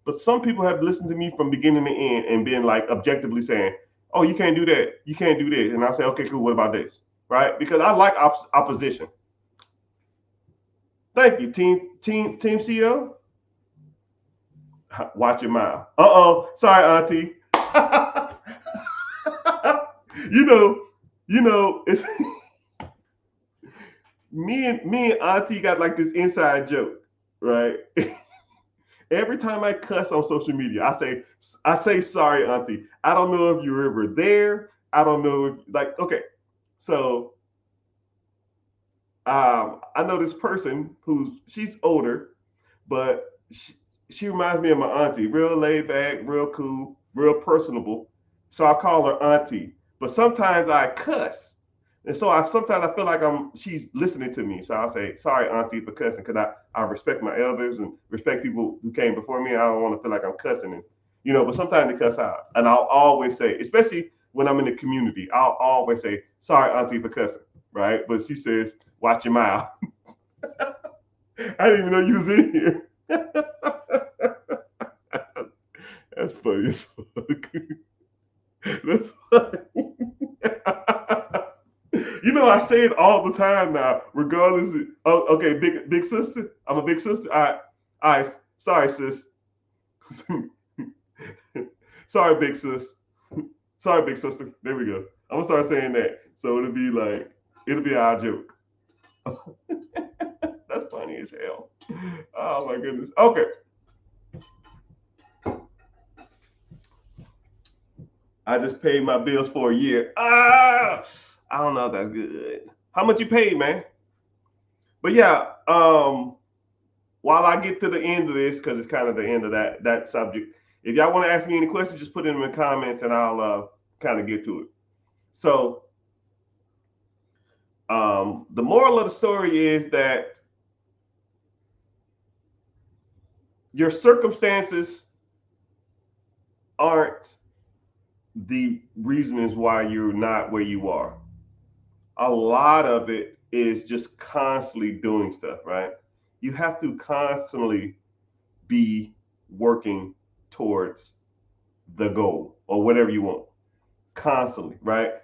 but some people have listened to me from beginning to end and been like objectively saying, oh, you can't do that, you can't do this. And I say, okay, cool, what about this? Right? Because I like opposition. Thank you, team CEO. Watch your mouth. Sorry, Auntie. you know, it's me and Auntie got like this inside joke, right? Every time I cuss on social media, I say sorry, Auntie. I don't know if you were ever there. I don't know if okay. So I know this person she's older, but she reminds me of my auntie. Real laid back, real cool, real personable. So I call her Auntie. But sometimes I cuss. And so sometimes I feel like she's listening to me. So I'll say, sorry, Auntie, for cussing, because I respect my elders and respect people who came before me. I don't want to feel like I'm cussing. And, but sometimes they cuss out. And I'll always say, especially when I'm in the community, I'll always say, sorry, Auntie, for cussing. right? But she says, watch your mouth. I didn't even know you was in here. That's funny as fuck. That's funny. You know, I say it all the time now, regardless. Oh, okay, big sister. I'm a big sister. All right. Sorry, sis. Sorry, big sis. Sorry, big sister. There we go. I'm gonna start saying that, so it'll be our joke. That's funny as hell. Oh my goodness. Okay. I just paid my bills for a year. I don't know if that's good. How much you paid, man? But yeah, while I get to the end of this, because it's kind of the end of that subject, if y'all want to ask me any questions, just put it in the comments and I'll kind of get to it. So, the moral of the story is that your circumstances aren't the reasons why you're not where you are. A lot of it is just constantly doing stuff, right? You have to constantly be working towards the goal or whatever you want, constantly, right?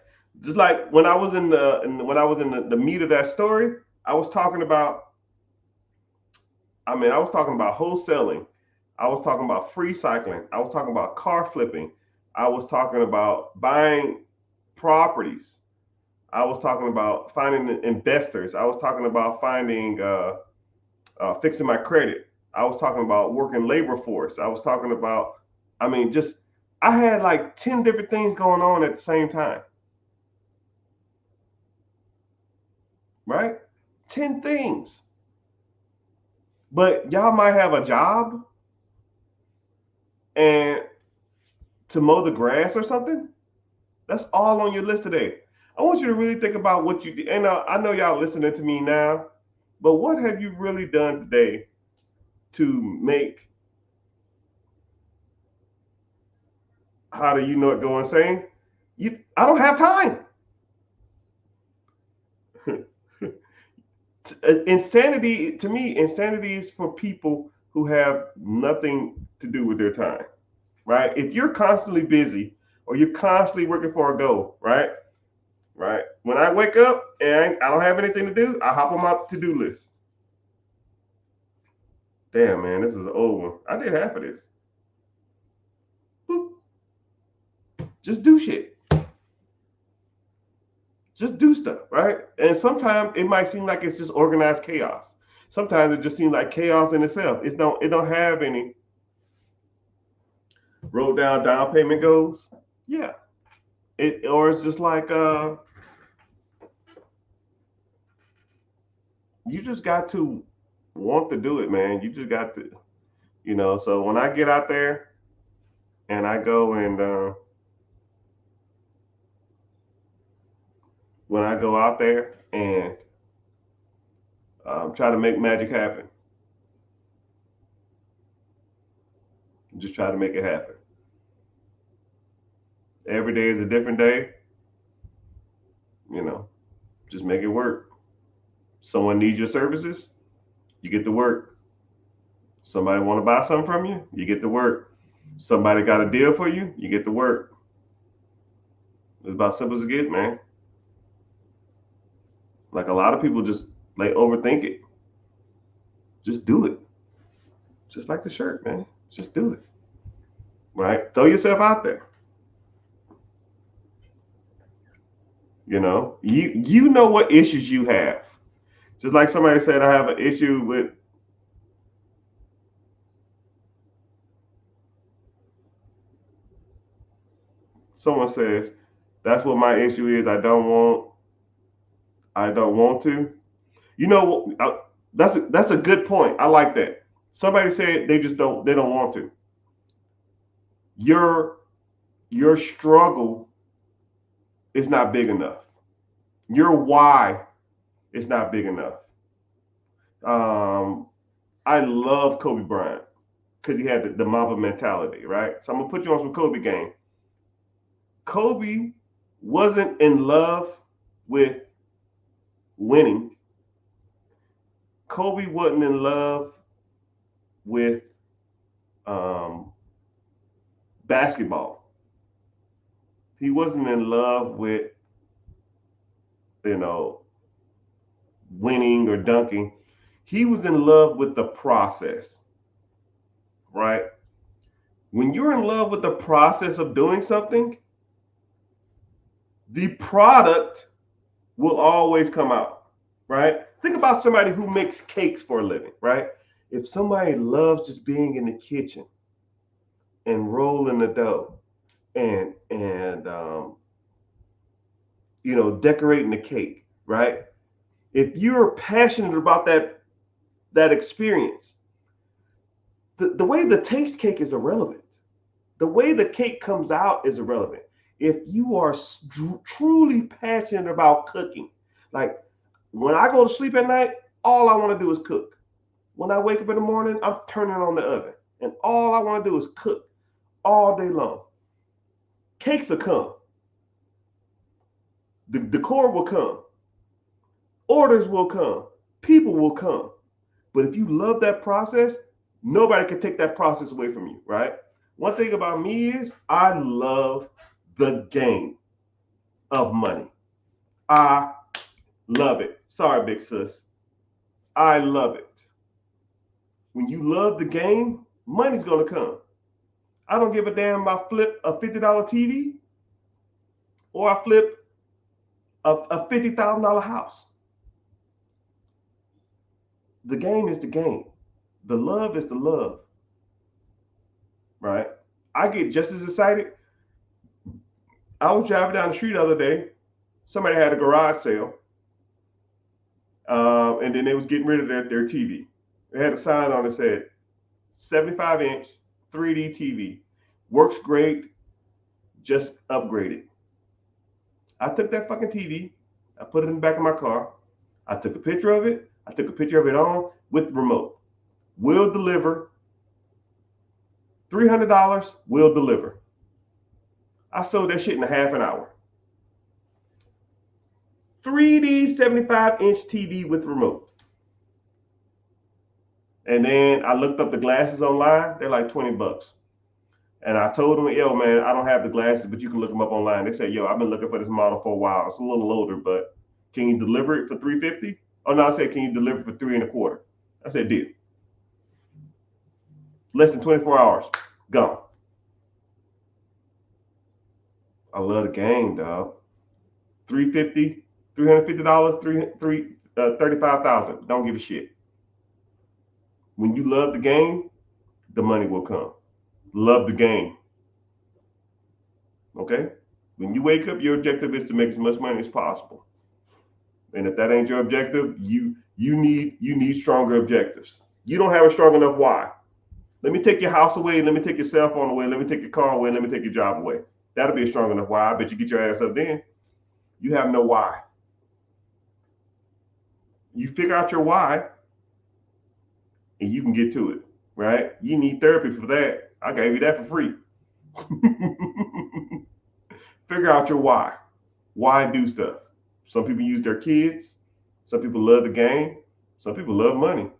Just like when I was in the meat of that story, I was talking about. I was talking about wholesaling. I was talking about free cycling. I was talking about car flipping. I was talking about buying properties. I was talking about finding investors. I was talking about finding fixing my credit. I was talking about working labor force. I was talking about, just I had like 10 different things going on at the same time, right? 10 things. But y'all might have a job and to mow the grass or something. That's all on your list today. I want you to really think about what you did. And I know y'all listening to me now, but what have you really done today to make, how do you know it going saying? I don't have time. Insanity, to me, insanity is for people who have nothing to do with their time, right? If you're constantly busy or you're constantly working for a goal, right? Right. When I wake up and I don't have anything to do, I hop on my to-do list. Damn, man, this is an old one. I did half of this. Boop. Just do shit. Just do stuff, right? And sometimes it might seem like it's just organized chaos. Sometimes it just seems like chaos in itself. It don't have any wrote down payment goals. Yeah. Or it's just like you just got to want to do it, man. You just got to, so when I get out there and I go and when I go out there and try to make magic happen, just try to make it happen. Every day is a different day. Just make it work. Someone needs your services, you get to work. Somebody want to buy something from you, you get to work. Somebody got a deal for you, you get to work. It's about simple as it gets, man. Like a lot of people just like overthink it. Just do it. Just like the shirt, man. Just do it. Right? Throw yourself out there. You know what issues you have. Just like somebody said, I have an issue with someone says, that's what my issue is. I don't want to. That's a good point. I like that. Somebody said they don't want to. Your struggle is not big enough. Your why is not big enough. I love Kobe Bryant because he had the Mamba mentality, right? So I'm gonna put you on some Kobe game. Kobe wasn't in love with winning, Kobe wasn't in love with basketball. He wasn't in love with, you know, winning or dunking. He was in love with the process, right? When you're in love with the process of doing something, the product will always come out, right? Think about somebody who makes cakes for a living, right? If somebody loves just being in the kitchen and rolling the dough and decorating the cake, right? If you're passionate about that experience, the way the taste cake is irrelevant. The way the cake comes out is irrelevant. If you are truly passionate about cooking, like when I go to sleep at night, all I want to do is cook. When I wake up in the morning, I'm turning on the oven, and all I want to do is cook all day long. Cakes will come. The decor will come. Orders will come. People will come. But if you love that process, nobody can take that process away from you, right? One thing about me is I love the game of money. I love it. Sorry, big sis. I love it. When you love the game, money's going to come. I don't give a damn if I flip a $50 TV or I flip a $50,000 house. The game is the game. The love is the love, right? I get just as excited. I was driving down the street the other day. Somebody had a garage sale, and then they was getting rid of their TV. They had a sign on it that said 75-inch 3D TV. Works great, just upgraded. I took that fucking TV, I put it in the back of my car, I took a picture of it, I took a picture of it on with the remote. Will deliver. $300, will deliver. I sold that shit in a half an hour. 3D 75-inch TV with remote. And then I looked up the glasses online. They're like $20. And I told them, yo, man, I don't have the glasses, but you can look them up online. They said, yo, I've been looking for this model for a while. It's a little older, but can you deliver it for $350? Oh, no, I said, can you deliver it for $325? I said, deal. Less than 24 hours, gone. I love the game, dog. $350, $35,000. Don't give a shit. When you love the game, the money will come. Love the game. Okay? When you wake up, your objective is to make as much money as possible. And if that ain't your objective, you need stronger objectives. You don't have a strong enough why. Let me take your house away. Let me take your cell phone away. Let me take your car away. Let me take your job away. That'll be a strong enough why. I bet you get your ass up then. You have no why. You figure out your why and you can get to it, right? You need therapy for that. I gave you that for free. Figure out your why. Why do stuff? Some people use their kids. Some people love the game. Some people love money.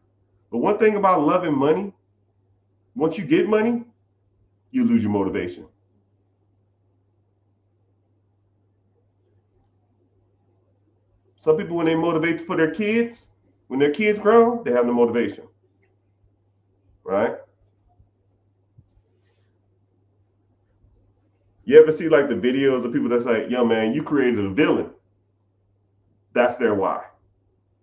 But one thing about loving money, once you get money, you lose your motivation. Some people, when they motivate for their kids, when their kids grow, they have no motivation, right? You ever see like the videos of people that's like, yo, man, you created a villain. That's their why.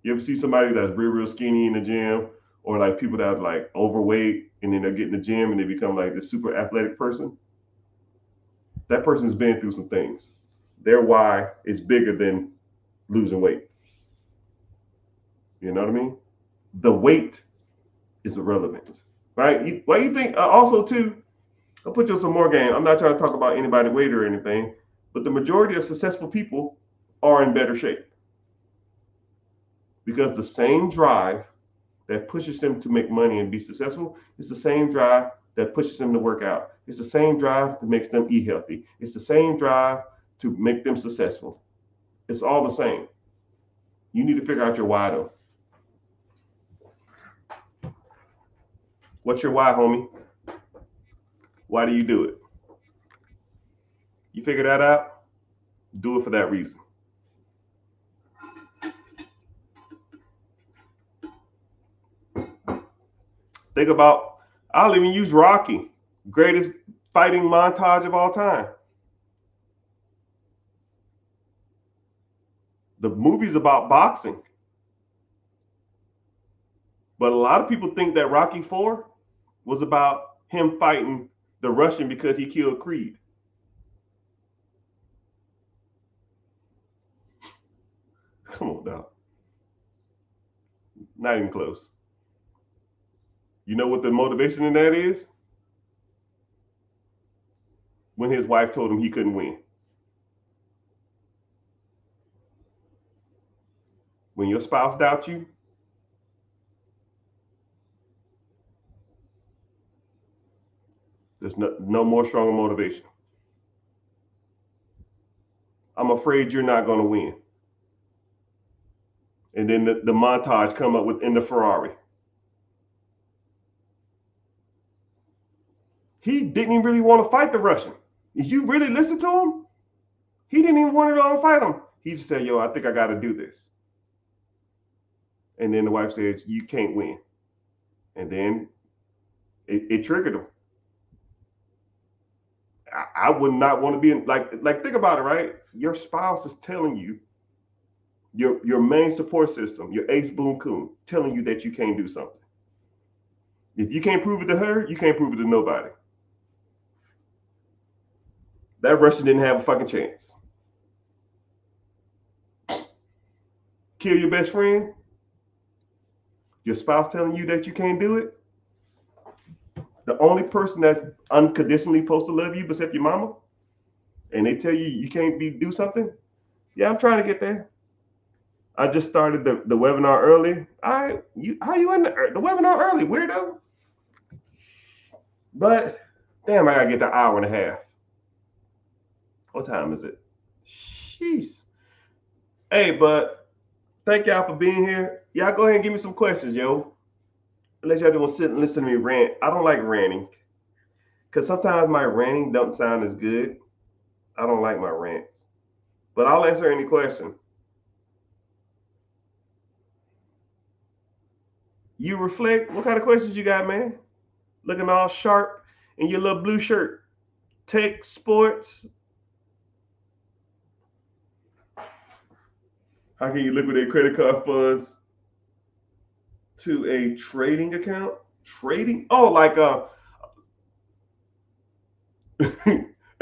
You ever see somebody that's real skinny in the gym, or like people that are like overweight and then they get in the gym and they become like this super athletic person? That person's been through some things. Their why is bigger than losing weight. You know what I mean? The weight is irrelevant, right? Why you think also too, I'll put you on some more game. I'm not trying to talk about anybody's weight or anything, but the majority of successful people are in better shape. Because the same drive that pushes them to make money and be successful is the same drive that pushes them to work out. It's the same drive that makes them eat healthy. It's the same drive to make them successful. It's all the same. You need to figure out your why though. What's your why, homie? Why do you do it? You figure that out, do it for that reason. Think about, I'll even use Rocky, greatest fighting montage of all time. The movie's about boxing. But a lot of people think that Rocky 4 was about him fighting the Russian because he killed Creed. Come on, dog. Not even close. You know what the motivation in that is? When his wife told him he couldn't win. When your spouse doubts you, there's no more stronger motivation. I'm afraid you're not going to win. And then the montage come up with in the Ferrari. He didn't even really want to fight the Russian. If you really listen to him, he didn't even want to fight him. He just said, yo, I think I got to do this. And then the wife says, you can't win. And then it triggered him. I would not want to be in, like think about it, right? Your spouse is telling you, your main support system, your ace boom coon, telling you that you can't do something. If you can't prove it to her, you can't prove it to nobody. That Russian didn't have a fucking chance. Kill your best friend? Your spouse telling you that you can't do it? The only person that's unconditionally supposed to love you except your mama, and they tell you you can't do something? Yeah, I'm trying to get there. I just started the webinar early. How you in the webinar early, weirdo? But damn, I gotta get the hour and a half. What time is it? Jeez. Hey, but thank y'all for being here. Y'all go ahead and give me some questions, yo. Unless y'all don't sit and listen to me rant. I don't like ranting. Because sometimes my ranting don't sound as good. I don't like my rants. But I'll answer any question. You reflect. What kind of questions you got, man? Looking all sharp in your little blue shirt. Tech, sports. How can you liquidate credit card funds to a trading account? Trading? Oh, like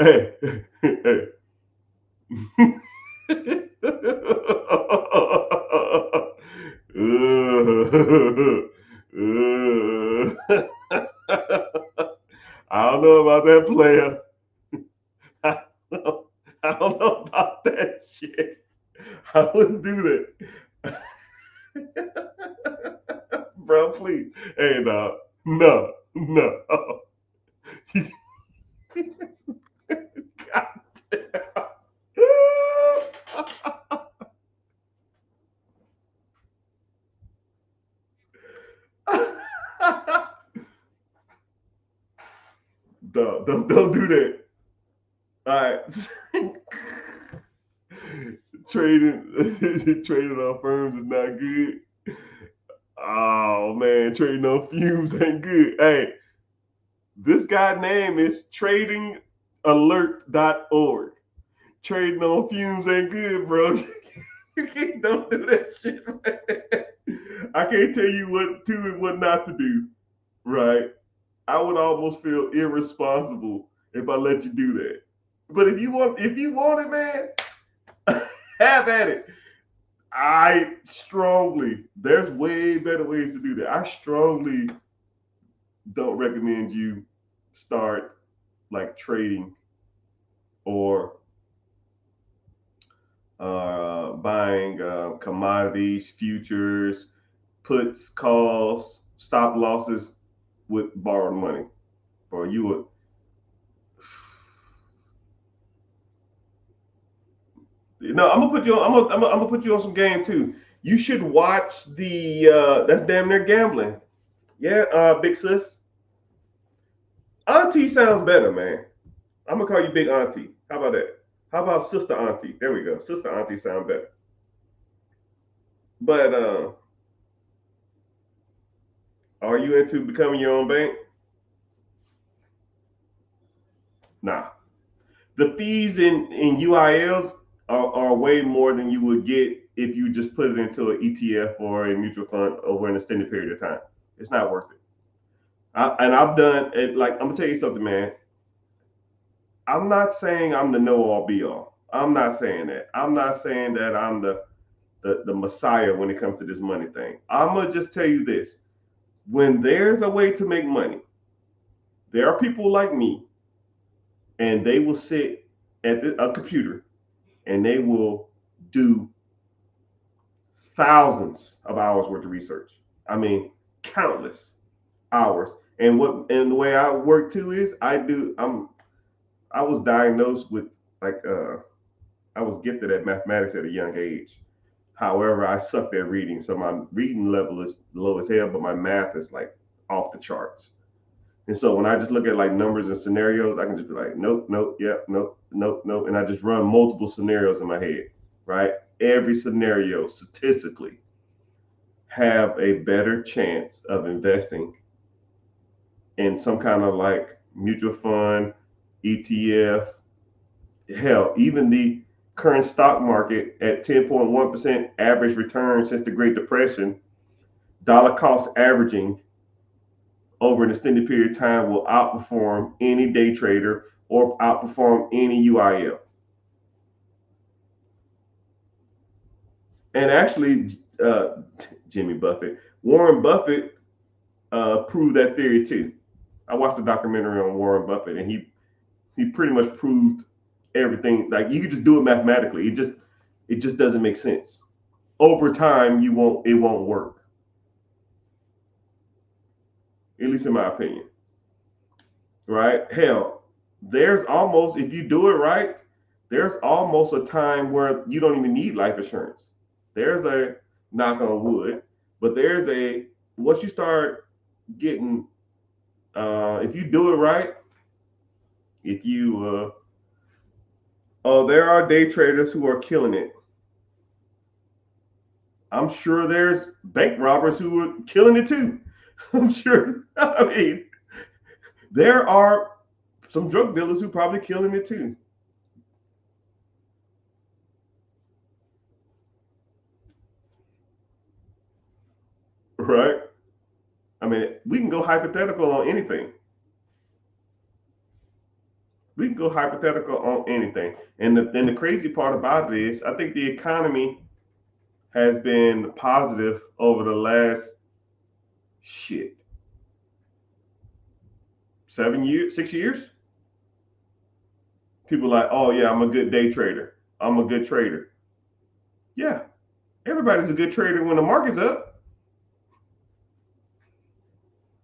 hey, hey. I don't know about that, player. I don't know about that shit. I wouldn't do that. Bro, please. Hey, no. No. God damn. Don't do that. All right. Trading on firms is not good. Oh man, trading on fumes ain't good. Hey, this guy's name is tradingalert.org. Trading on fumes ain't good, bro. Don't do that shit, man. I can't tell you what to and what not to do, right? I would almost feel irresponsible if I let you do that. But if you want it, man, have at it. There's way better ways to do that. I strongly don't recommend you start like trading or buying commodities, futures, puts, calls, stop losses with borrowed money. Or you would. No, I'm gonna put you on. I'm gonna put you on some game too. You should watch the that's damn near gambling. Yeah, big sis. Auntie sounds better, man. I'm gonna call you Big Auntie. How about that? How about Sister Auntie? There we go. Sister Auntie sound better. But are you into becoming your own bank? Nah. The fees in UILs are way more than you would get if you just put it into an ETF or a mutual fund over an extended period of time. It's not worth it. And I've done it. Like, I'm gonna tell you something, man. I'm not saying I'm the know all be all. I'm not saying that. I'm not saying that I'm the messiah when it comes to this money thing. I'm gonna just tell you this: when there's a way to make money, there are people like me, and they will sit at a computer and they will do thousands of hours worth of research. I mean, countless hours. And the way I work too is I was diagnosed with like I was gifted at mathematics at a young age. However, I sucked at reading, so my reading level is low as hell, but my math is like off the charts. And so when I just look at like numbers and scenarios, I can just be like, nope, nope, yep, nope, nope, nope, and I just run multiple scenarios in my head, right? Every scenario statistically have a better chance of investing in some kind of like mutual fund, ETF, hell, even the current stock market at 10.1% average return since the Great Depression, dollar cost averaging over an extended period of time will outperform any day trader or outperform any UIL. And actually, Jimmy Buffett, Warren Buffett proved that theory too. I watched a documentary on Warren Buffett, and he pretty much proved everything. Like, you could just do it mathematically. It just doesn't make sense. Over time, it won't work. At least in my opinion. Right? Hell, there's almost, if you do it right, there's almost a time where you don't even need life insurance. There's a, knock on wood, but there's a, once you start getting, if you do it right, if you, oh, there are day traders who are killing it. I'm sure there's bank robbers who are killing it too. I'm sure. I mean, there are some drug dealers who probably killing it too. Right? I mean, we can go hypothetical on anything. We can go hypothetical on anything. And the crazy part about it is, I think the economy has been positive over the last shit 7 years, 6 years. People are like, oh yeah, I'm a good day trader. I'm a good trader. Yeah, everybody's a good trader when the market's up.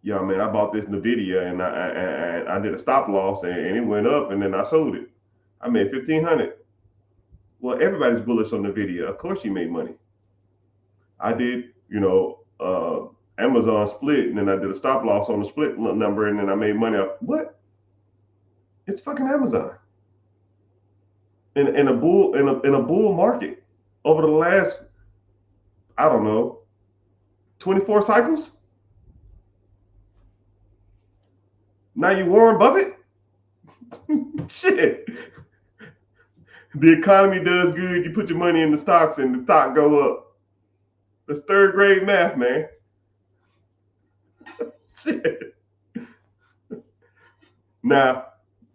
Yeah, man, I bought this Nvidia and I did a stop loss and it went up and then I sold it. I made 1,500. Well, everybody's bullish on Nvidia. Of course, you made money. I did, Amazon split and then I did a stop loss on the split number and then I made money off. What? It's fucking Amazon. In a bull market over the last, I don't know, 24 cycles. Now you Warren Buffett. Shit. The economy does good. You put your money in the stocks and the stock go up. That's third grade math, man. Shit. Now,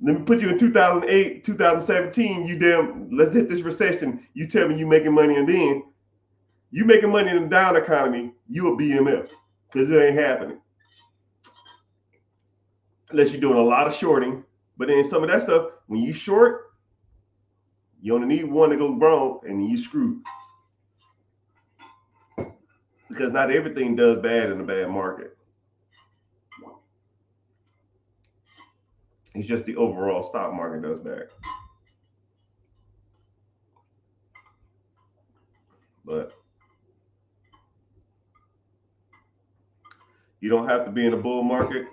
let me put you in 2008, 2017. Let's hit this recession. You tell me you making money, and then you making money in a down economy, you a BMF because it ain't happening unless you're doing a lot of shorting. But then some of that stuff, when you short, you only need one to go wrong, and then you screwed because not everything does bad in a bad market. It's just the overall stock market does bad. But You don't have to be in a bull market.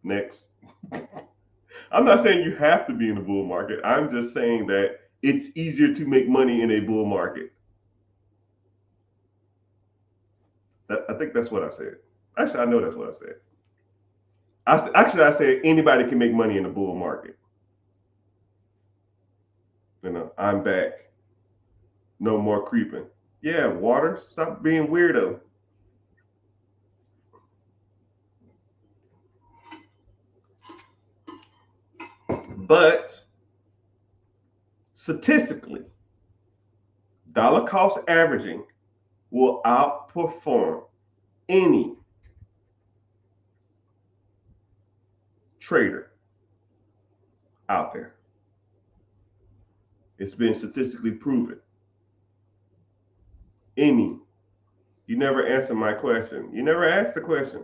Next. I'm not saying you have to be in a bull market. I'm just saying that it's easier to make money in a bull market. I think that's what I said. Actually, I know that's what I said. I said anybody can make money in a bull market. I'm back. No more creeping. Yeah, water, stop being weirdo. But statistically, dollar cost averaging will outperform any trader out there. It's been statistically proven. Any. You never answered my question. You never asked the question.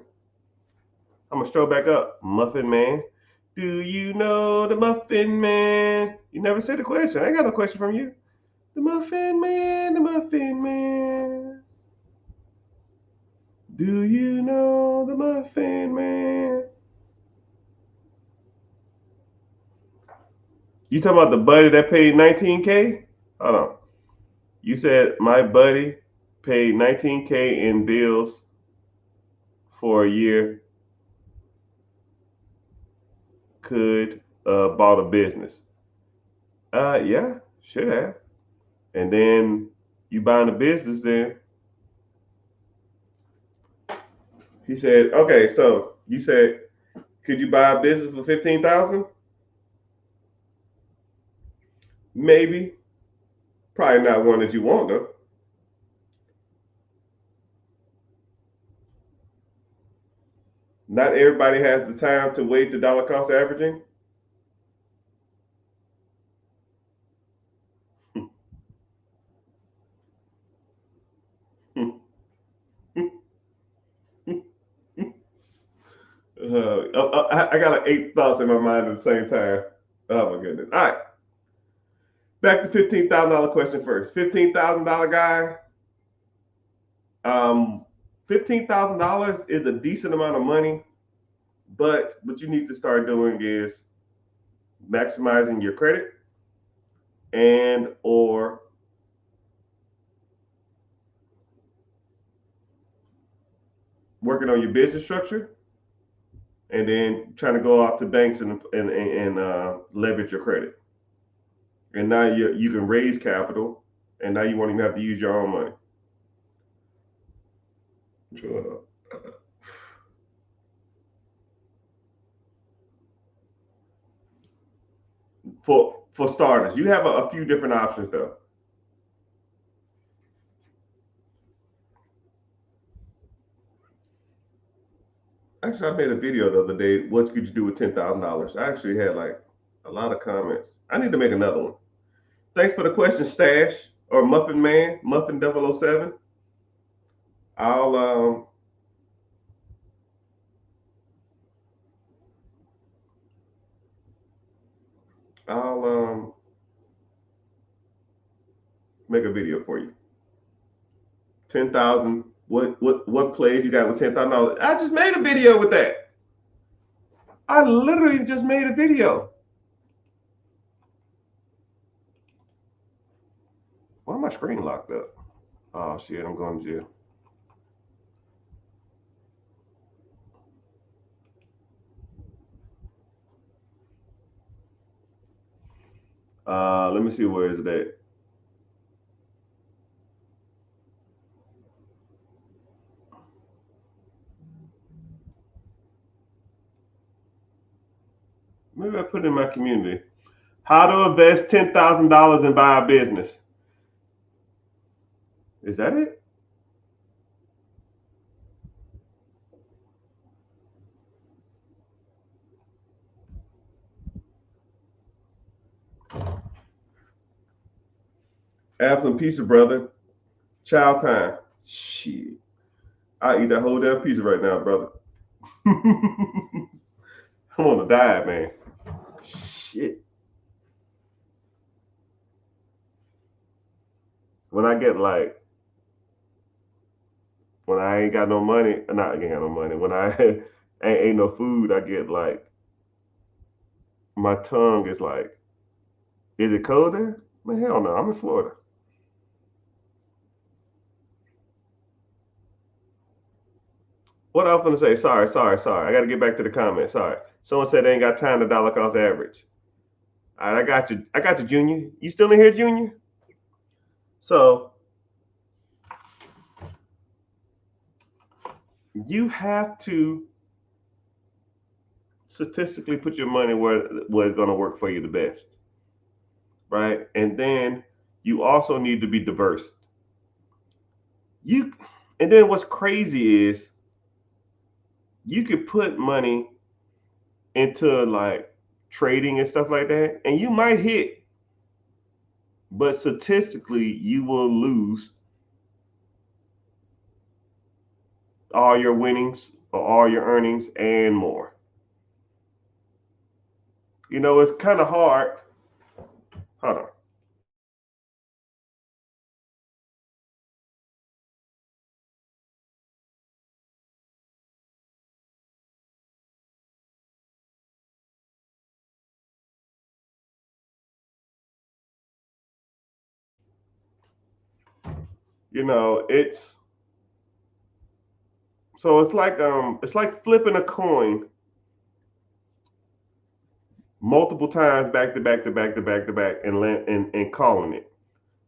I'm gonna stroll back up. Muffin Man. Do you know the Muffin Man? You never said the question. I ain't got no question from you. The Muffin Man, the Muffin Man. Do you know the Muffin Man? You talking about the buddy that paid 19K? Hold on. You said my buddy paid 19K in bills for a year. Could bought a business. Yeah, should have. And then you buying a business, then he said, okay, so you said, could you buy a business for 15,000? Maybe. Probably not one that you want though. Not everybody has the time to wait the dollar cost averaging. I got like 8 thoughts in my mind at the same time. Oh my goodness. All right. Back to $15,000 question first. $15,000 guy. $15,000 is a decent amount of money, but what you need to start doing is maximizing your credit and or working on your business structure, and then trying to go out to banks and leverage your credit. And now you can raise capital, and now you won't even have to use your own money. For starters, you have a few different options though. Actually, I made a video the other day. What could you do with $10,000? I actually had like a lot of comments. I need to make another one. Thanks for the question, Stash or Muffin Man, Muffin 007. I'll make a video for you. 10,000. What plays you got with $10,000? I just made a video with that. I literally just made a video. Why my screen locked up? Oh shit, I'm going to jail. Let me see, where is it at? Maybe I put it in my community. How to invest $10,000 and buy a business. Is that it? Have some pizza, brother. Chow time. Shit. I eat that whole damn pizza right now, brother. I'm on a diet, man. Shit. When I get like When I ain't got no money, not I ain't got no money. When I ain't no food, I get like my tongue is like, is it cold there? Man, hell no, I'm in Florida. What I was gonna say? Sorry. I got to get back to the comments. Sorry. Someone said they ain't got time to dollar cost average. All right, I got you. I got you, Junior. You still in here, Junior? So you have to statistically put your money where it's going to work for you the best, right? And then you also need to be diverse. You, and then what's crazy is you could put money into like trading and stuff like that, and you might hit, but statistically you will lose all your winnings or all your earnings and more. It's kind of hard. Hold on. It's so it's like flipping a coin multiple times back to back to back to back to back and calling it.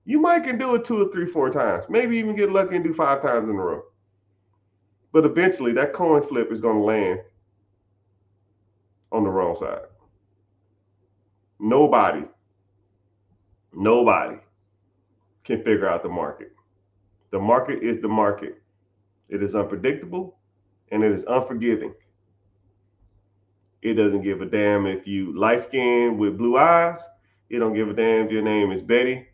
You might can do it two or three, 4 times, maybe even get lucky and do 5 times in a row. But eventually that coin flip is gonna land on the wrong side. Nobody, nobody can figure out the market. The market is the market. It is unpredictable and it is unforgiving. It doesn't give a damn if you light skinned with blue eyes. It don't give a damn if your name is Betty,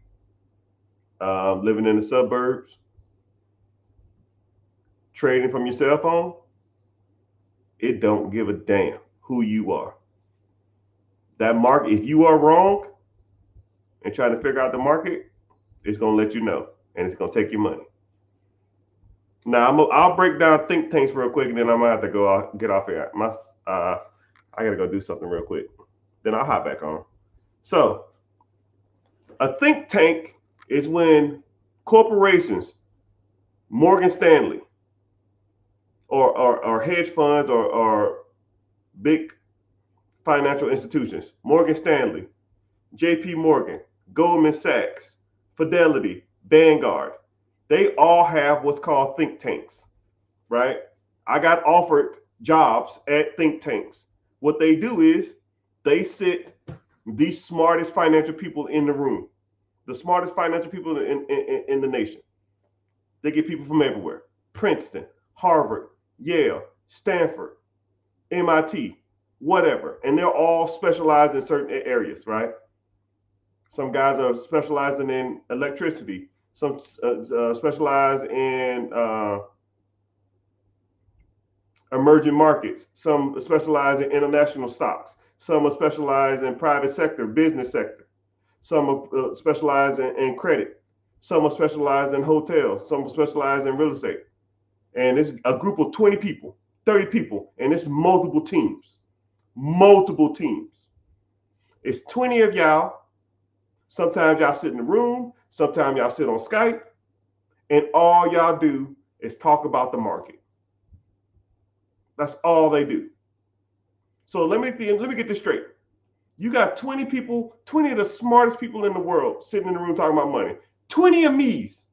living in the suburbs, trading from your cell phone. It don't give a damn who you are. That market, if you are wrong and trying to figure out the market, it's gonna let you know, and it's gonna take your money. Now I'll break down think tanks real quick, and then I'm gonna have to go get off here. I gotta go do something real quick. Then I'll hop back on. So a think tank is when corporations, Morgan Stanley, or hedge funds or big financial institutions, Morgan Stanley, JP Morgan, Goldman Sachs, Fidelity, Vanguard, they all have what's called think tanks, right? I got offered jobs at think tanks. What they do is they sit the smartest financial people in the room, the smartest financial people in the nation. They get people from everywhere: Princeton, Harvard, Yale, Stanford, MIT, whatever. And they're all specialized in certain areas, right? Some guys are specializing in electricity, some specialized in emerging markets, some specialize in international stocks, some are specialized in private sector, business sector, some are specialized in credit, some are specialized in hotels, some are specialized in real estate. And it's a group of 20 people, 30 people, and it's multiple teams. Multiple teams. It's 20 of y'all. Sometimes y'all sit in the room, sometimes y'all sit on Skype, and all y'all do is talk about the market. That's all they do. So let me get this straight. You got 20 people, 20 of the smartest people in the world sitting in the room talking about money. 20 of me's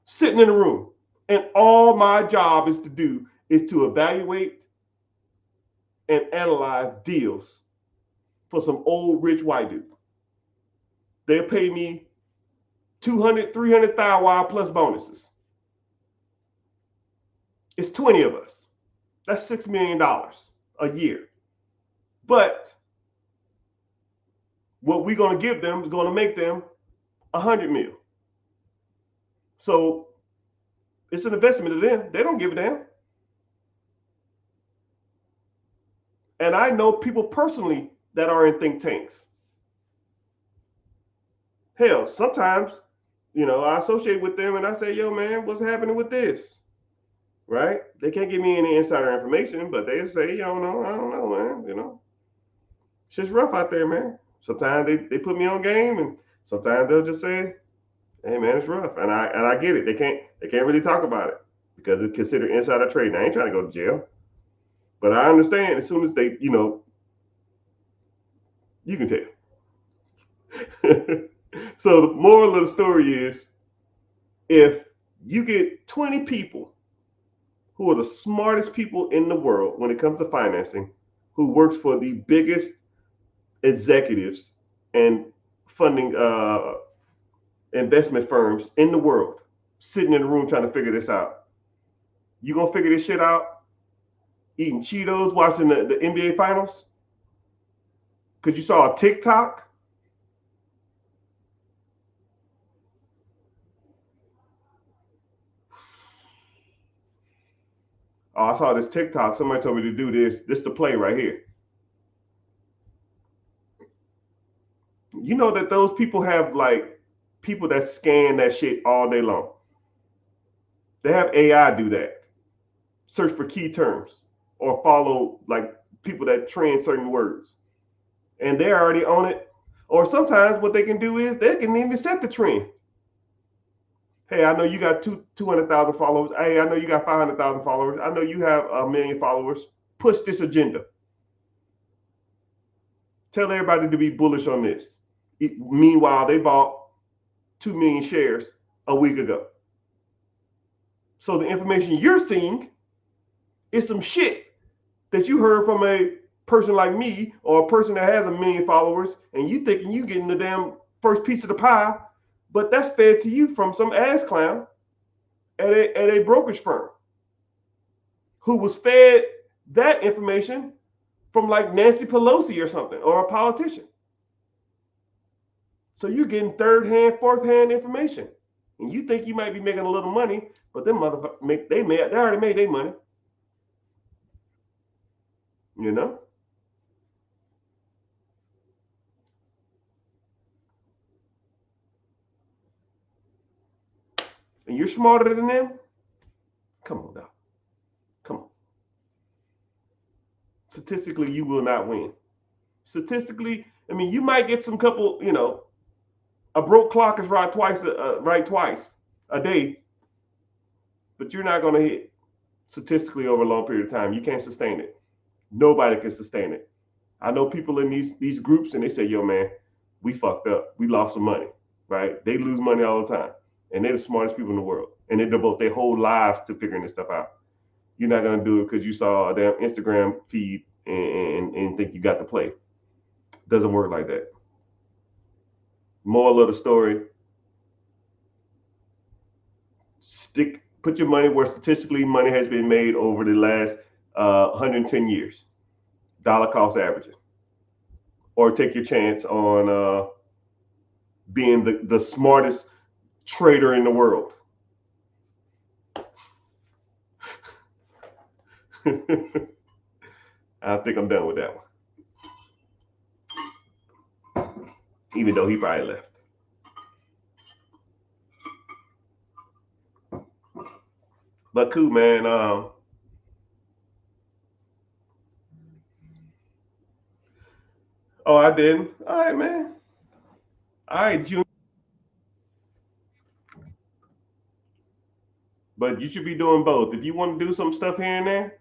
sitting in the room. And all my job is to evaluate and analyze deals for some old rich white dude. They'll pay me 200, 300,000 plus bonuses. It's 20 of us. That's $6 million a year. But what we're going to give them is going to make them 100 mil. So it's an investment to them. They don't give a damn. And I know people personally that are in think tanks. Hell, sometimes, I associate with them and I say, yo, man, what's happening with this? right? They can't give me any insider information, but they say, you don't know, I don't know, man. You know, shit's rough out there, man. Sometimes they put me on game, and sometimes they'll just say, hey, man, it's rough, and I get it. They can't really talk about it because it's considered insider trading. I ain't trying to go to jail, but I understand as soon as they, you can tell. So the moral of the story is, if you get 20 people who are the smartest people in the world when it comes to financing, who works for the biggest executives and funding investment firms in the world, sitting in the room trying to figure this out. You gonna figure this shit out eating Cheetos, watching the NBA finals? Because you saw a TikTok? Oh, I saw this TikTok. Somebody told me to do this. This the play right here. You know that those people have like people that scan that shit all day long. They have AI do that. Search for key terms or follow like people that trend certain words. And they're already on it. Or sometimes what they can do is they can even set the trend. Hey, I know you got 200,000 followers. Hey, I know you got 500,000 followers. I know you have a million followers. Push this agenda. Tell everybody to be bullish on this. Meanwhile, they bought 2 million shares a week ago. So the information you're seeing is some shit that you heard from a person like me or a person that has a million followers, and you thinking you getting the damn first piece of the pie, but that's fed to you from some ass clown at a brokerage firm who was fed that information from like Nancy Pelosi or something, or a politician. So you're getting third hand, fourth hand information, and you think you might be making a little money, but them motherfuckers they already made their money, you know. And you're smarter than them. Come on now, come on. Statistically, you will not win. Statistically, I mean, you might get some couple, a broke clock is right twice a day, but you're not going to hit statistically over a long period of time. You can't sustain it. Nobody can sustain it. I know people in these groups and they say, yo, man, we fucked up. We lost some money, right? They lose money all the time. And they're the smartest people in the world. And they devote their whole lives to figuring this stuff out. You're not going to do it because you saw a damn Instagram feed and think you got to play. It doesn't work like that. Moral of the story, put your money where statistically money has been made over the last 110 years, dollar cost averaging, or take your chance on being the smartest trader in the world. I think I'm done with that one, even though he probably left. But cool, man. Oh, I didn't. All right, man. All right, June. But you should be doing both. If you want to do some stuff here and there,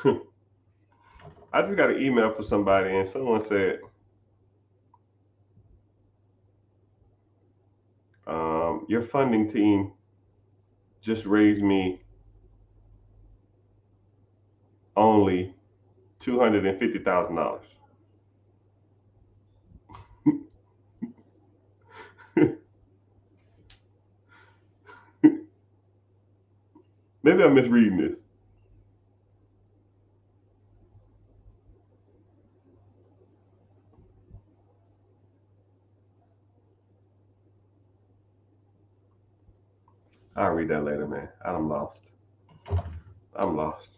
I just got an email for somebody, and someone said, your funding team just raised me only $250,000. Maybe I'm misreading this. I'll read that later, man. I'm lost. I'm lost.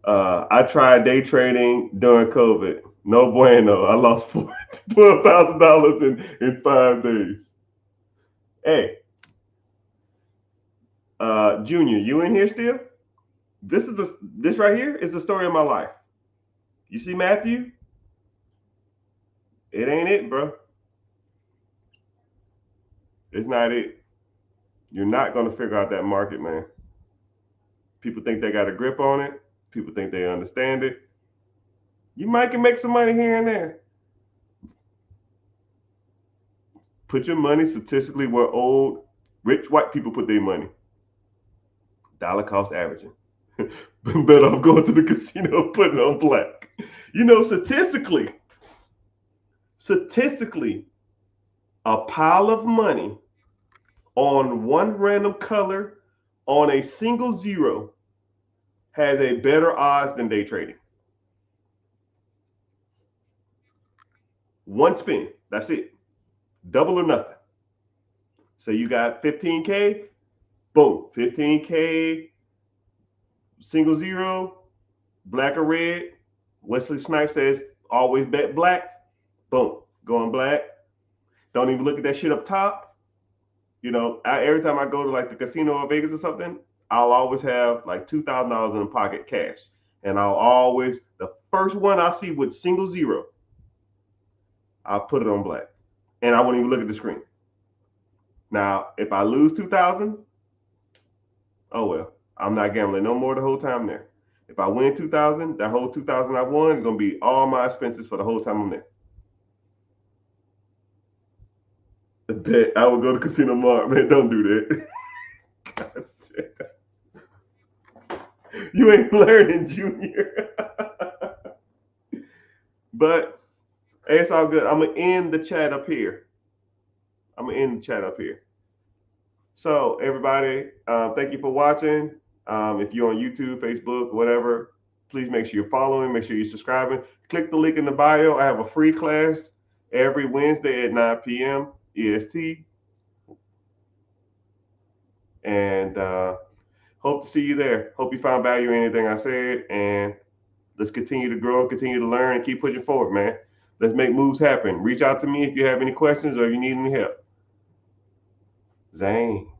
I tried day trading during COVID. No bueno. I lost $12,000 in 5 days. Hey, Junior, you in here still? This right here is the story of my life. You see Matthew? It ain't it, bro. It's not it. You're not gonna figure out that market, man. People think they got a grip on it. People think they understand it. You might can make some money here and there. Put your money statistically where old, rich white people put their money. Dollar cost averaging. Better off going to the casino and putting on black. You know, statistically, a pile of money on one random color on a single zero has a better odds than day trading. One spin, that's it. Double or nothing. So you got 15K, boom, 15K, single zero, black or red. Wesley Snipes says always bet black. Boom, going black. Don't even look at that shit up top. You know, every time I go to like the casino or Vegas or something, I'll always have like $2,000 in pocket cash. And I'll always, the first one I see with single zero, I'll put it on black. And I won't even look at the screen. Now, if I lose 2,000, oh well, I'm not gambling no more the whole time there. If I win 2,000, that whole 2,000 I won is gonna be all my expenses for the whole time I'm there. I bet I would go to Casino Mart, man. Don't do that. God damn. You ain't learning, Junior. But hey, it's all good. I'm gonna end the chat up here. So everybody, thank you for watching. If you're on YouTube, Facebook, whatever, please make sure you're following, make sure you're subscribing. Click the link in the bio. I have a free class every Wednesday at 9 p.m. EST. And hope to see you there. Hope you found value in anything I said. And let's continue to grow, continue to learn, and keep pushing forward, man. Let's make moves happen. Reach out to me if you have any questions or you need any help. Zane.